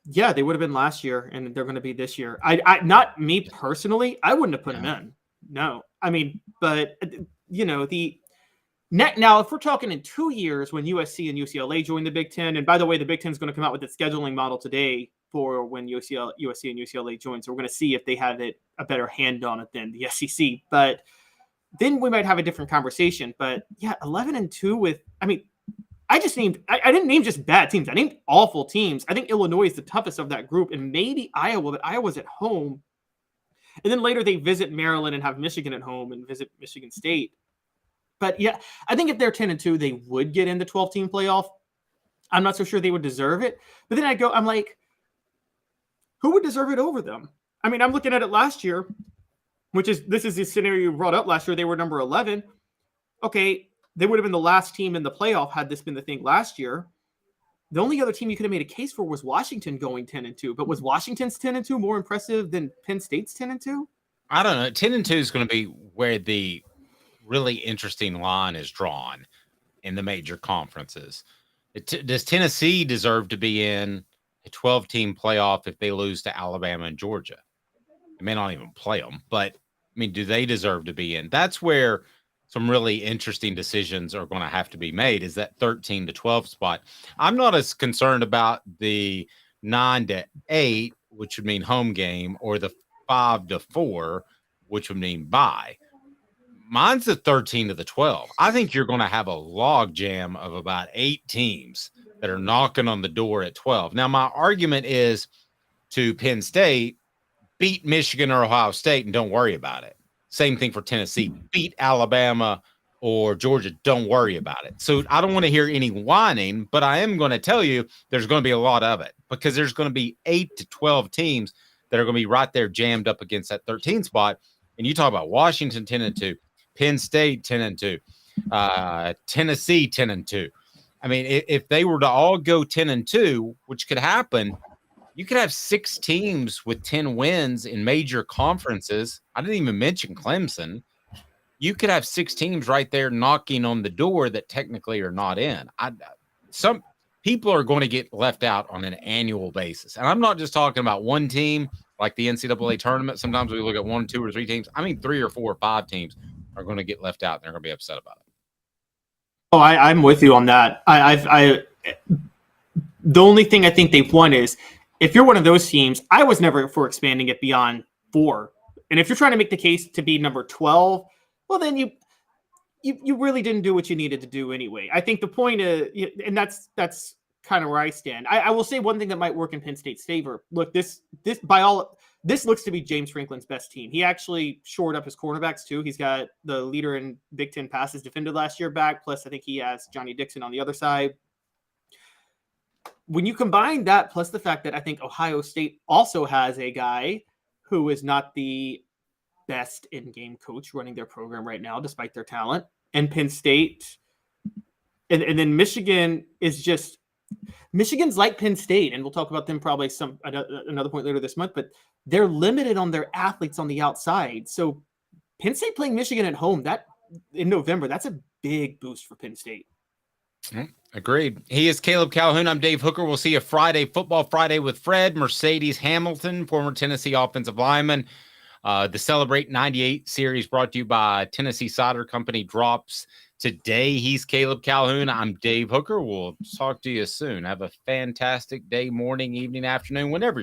Yeah, they would have been last year, and they're going to be this year. I not me personally, I wouldn't have put them in. No, I mean, but you know, now if we're talking in 2 years when USC and UCLA join the Big Ten, and by the way, the Big Ten is going to come out with its scheduling model today for when USC and UCLA join, so we're going to see if they have a better hand on it than the SEC. But then we might have a different conversation. But yeah, 11-2 with, I mean, I didn't name just bad teams. I named awful teams. I think Illinois is the toughest of that group, and maybe Iowa, but Iowa's at home. And then later they visit Maryland and have Michigan at home and visit Michigan State. But yeah, I think if they're 10-2, they would get in the 12-team playoff. I'm not so sure they would deserve it. But then I'm like, who would deserve it over them? I mean, I'm looking at it last year, this is the scenario you brought up last year. They were number 11. Okay, they would have been the last team in the playoff had this been the thing last year. The only other team you could have made a case for was Washington going 10-2. But was Washington's 10-2 more impressive than Penn State's 10-2? I don't know. 10-2 is going to be where the really interesting line is drawn in the major conferences. Does Tennessee deserve to be in a 12-team playoff if they lose to Alabama and Georgia? They may not even play them, but I mean, do they deserve to be in? That's where some really interesting decisions are going to have to be made, is that 13-12 spot. I'm not as concerned about the 9-8, which would mean home game, or the 5-4, which would mean bye. Mine's the 13-12. I think you're going to have a log jam of about 8 teams that are knocking on the door at 12. Now, my argument is to Penn State, beat Michigan or Ohio State and don't worry about it. Same thing for Tennessee. Beat Alabama or Georgia. Don't worry about it. So I don't want to hear any whining, but I am going to tell you there's going to be a lot of it, because there's going to be 8-12 teams that are going to be right there jammed up against that 13 spot. And you talk about Washington 10-2, Penn State 10-2, Tennessee 10-2. I mean, if they were to all go 10-2, which could happen, you could have 6 teams with 10 wins in major conferences. I didn't even mention Clemson. You could have 6 teams right there knocking on the door that technically are not in. Some people are going to get left out on an annual basis. And I'm not just talking about one team like the NCAA tournament. Sometimes we look at 1, 2, or 3 teams. I mean, 3 or 4 or 5 teams are going to get left out, and they're going to be upset about it. Oh, I'm with you on that. The only thing I think they've won is, if you're one of those teams, I was never for expanding it beyond 4. And if you're trying to make the case to be number 12, well, then you really didn't do what you needed to do anyway. I think the point is, and that's kind of where I stand. I will say one thing that might work in Penn State's favor. Look, this looks to be James Franklin's best team. He actually shored up his cornerbacks too. He's got the leader in Big Ten passes defended last year back. Plus, I think he has Johnny Dixon on the other side. When you combine that, plus the fact that I think Ohio State also has a guy who is not the best in-game coach running their program right now, despite their talent, and Penn State, and then Michigan is just – Michigan's like Penn State, and we'll talk about them probably another point later this month, but they're limited on their athletes on the outside. So Penn State playing Michigan at home, that in November, that's a big boost for Penn State. Agreed. He is Caleb Calhoun. I'm Dave Hooker. We'll see you Friday, Football Friday, with Fred Mercedes Hamilton, former Tennessee offensive lineman. The Celebrate 98 series brought to you by Tennessee Cider Company drops Today, he's Caleb Calhoun. I'm Dave Hooker. We'll talk to you soon. Have a fantastic day, morning, evening, afternoon, whenever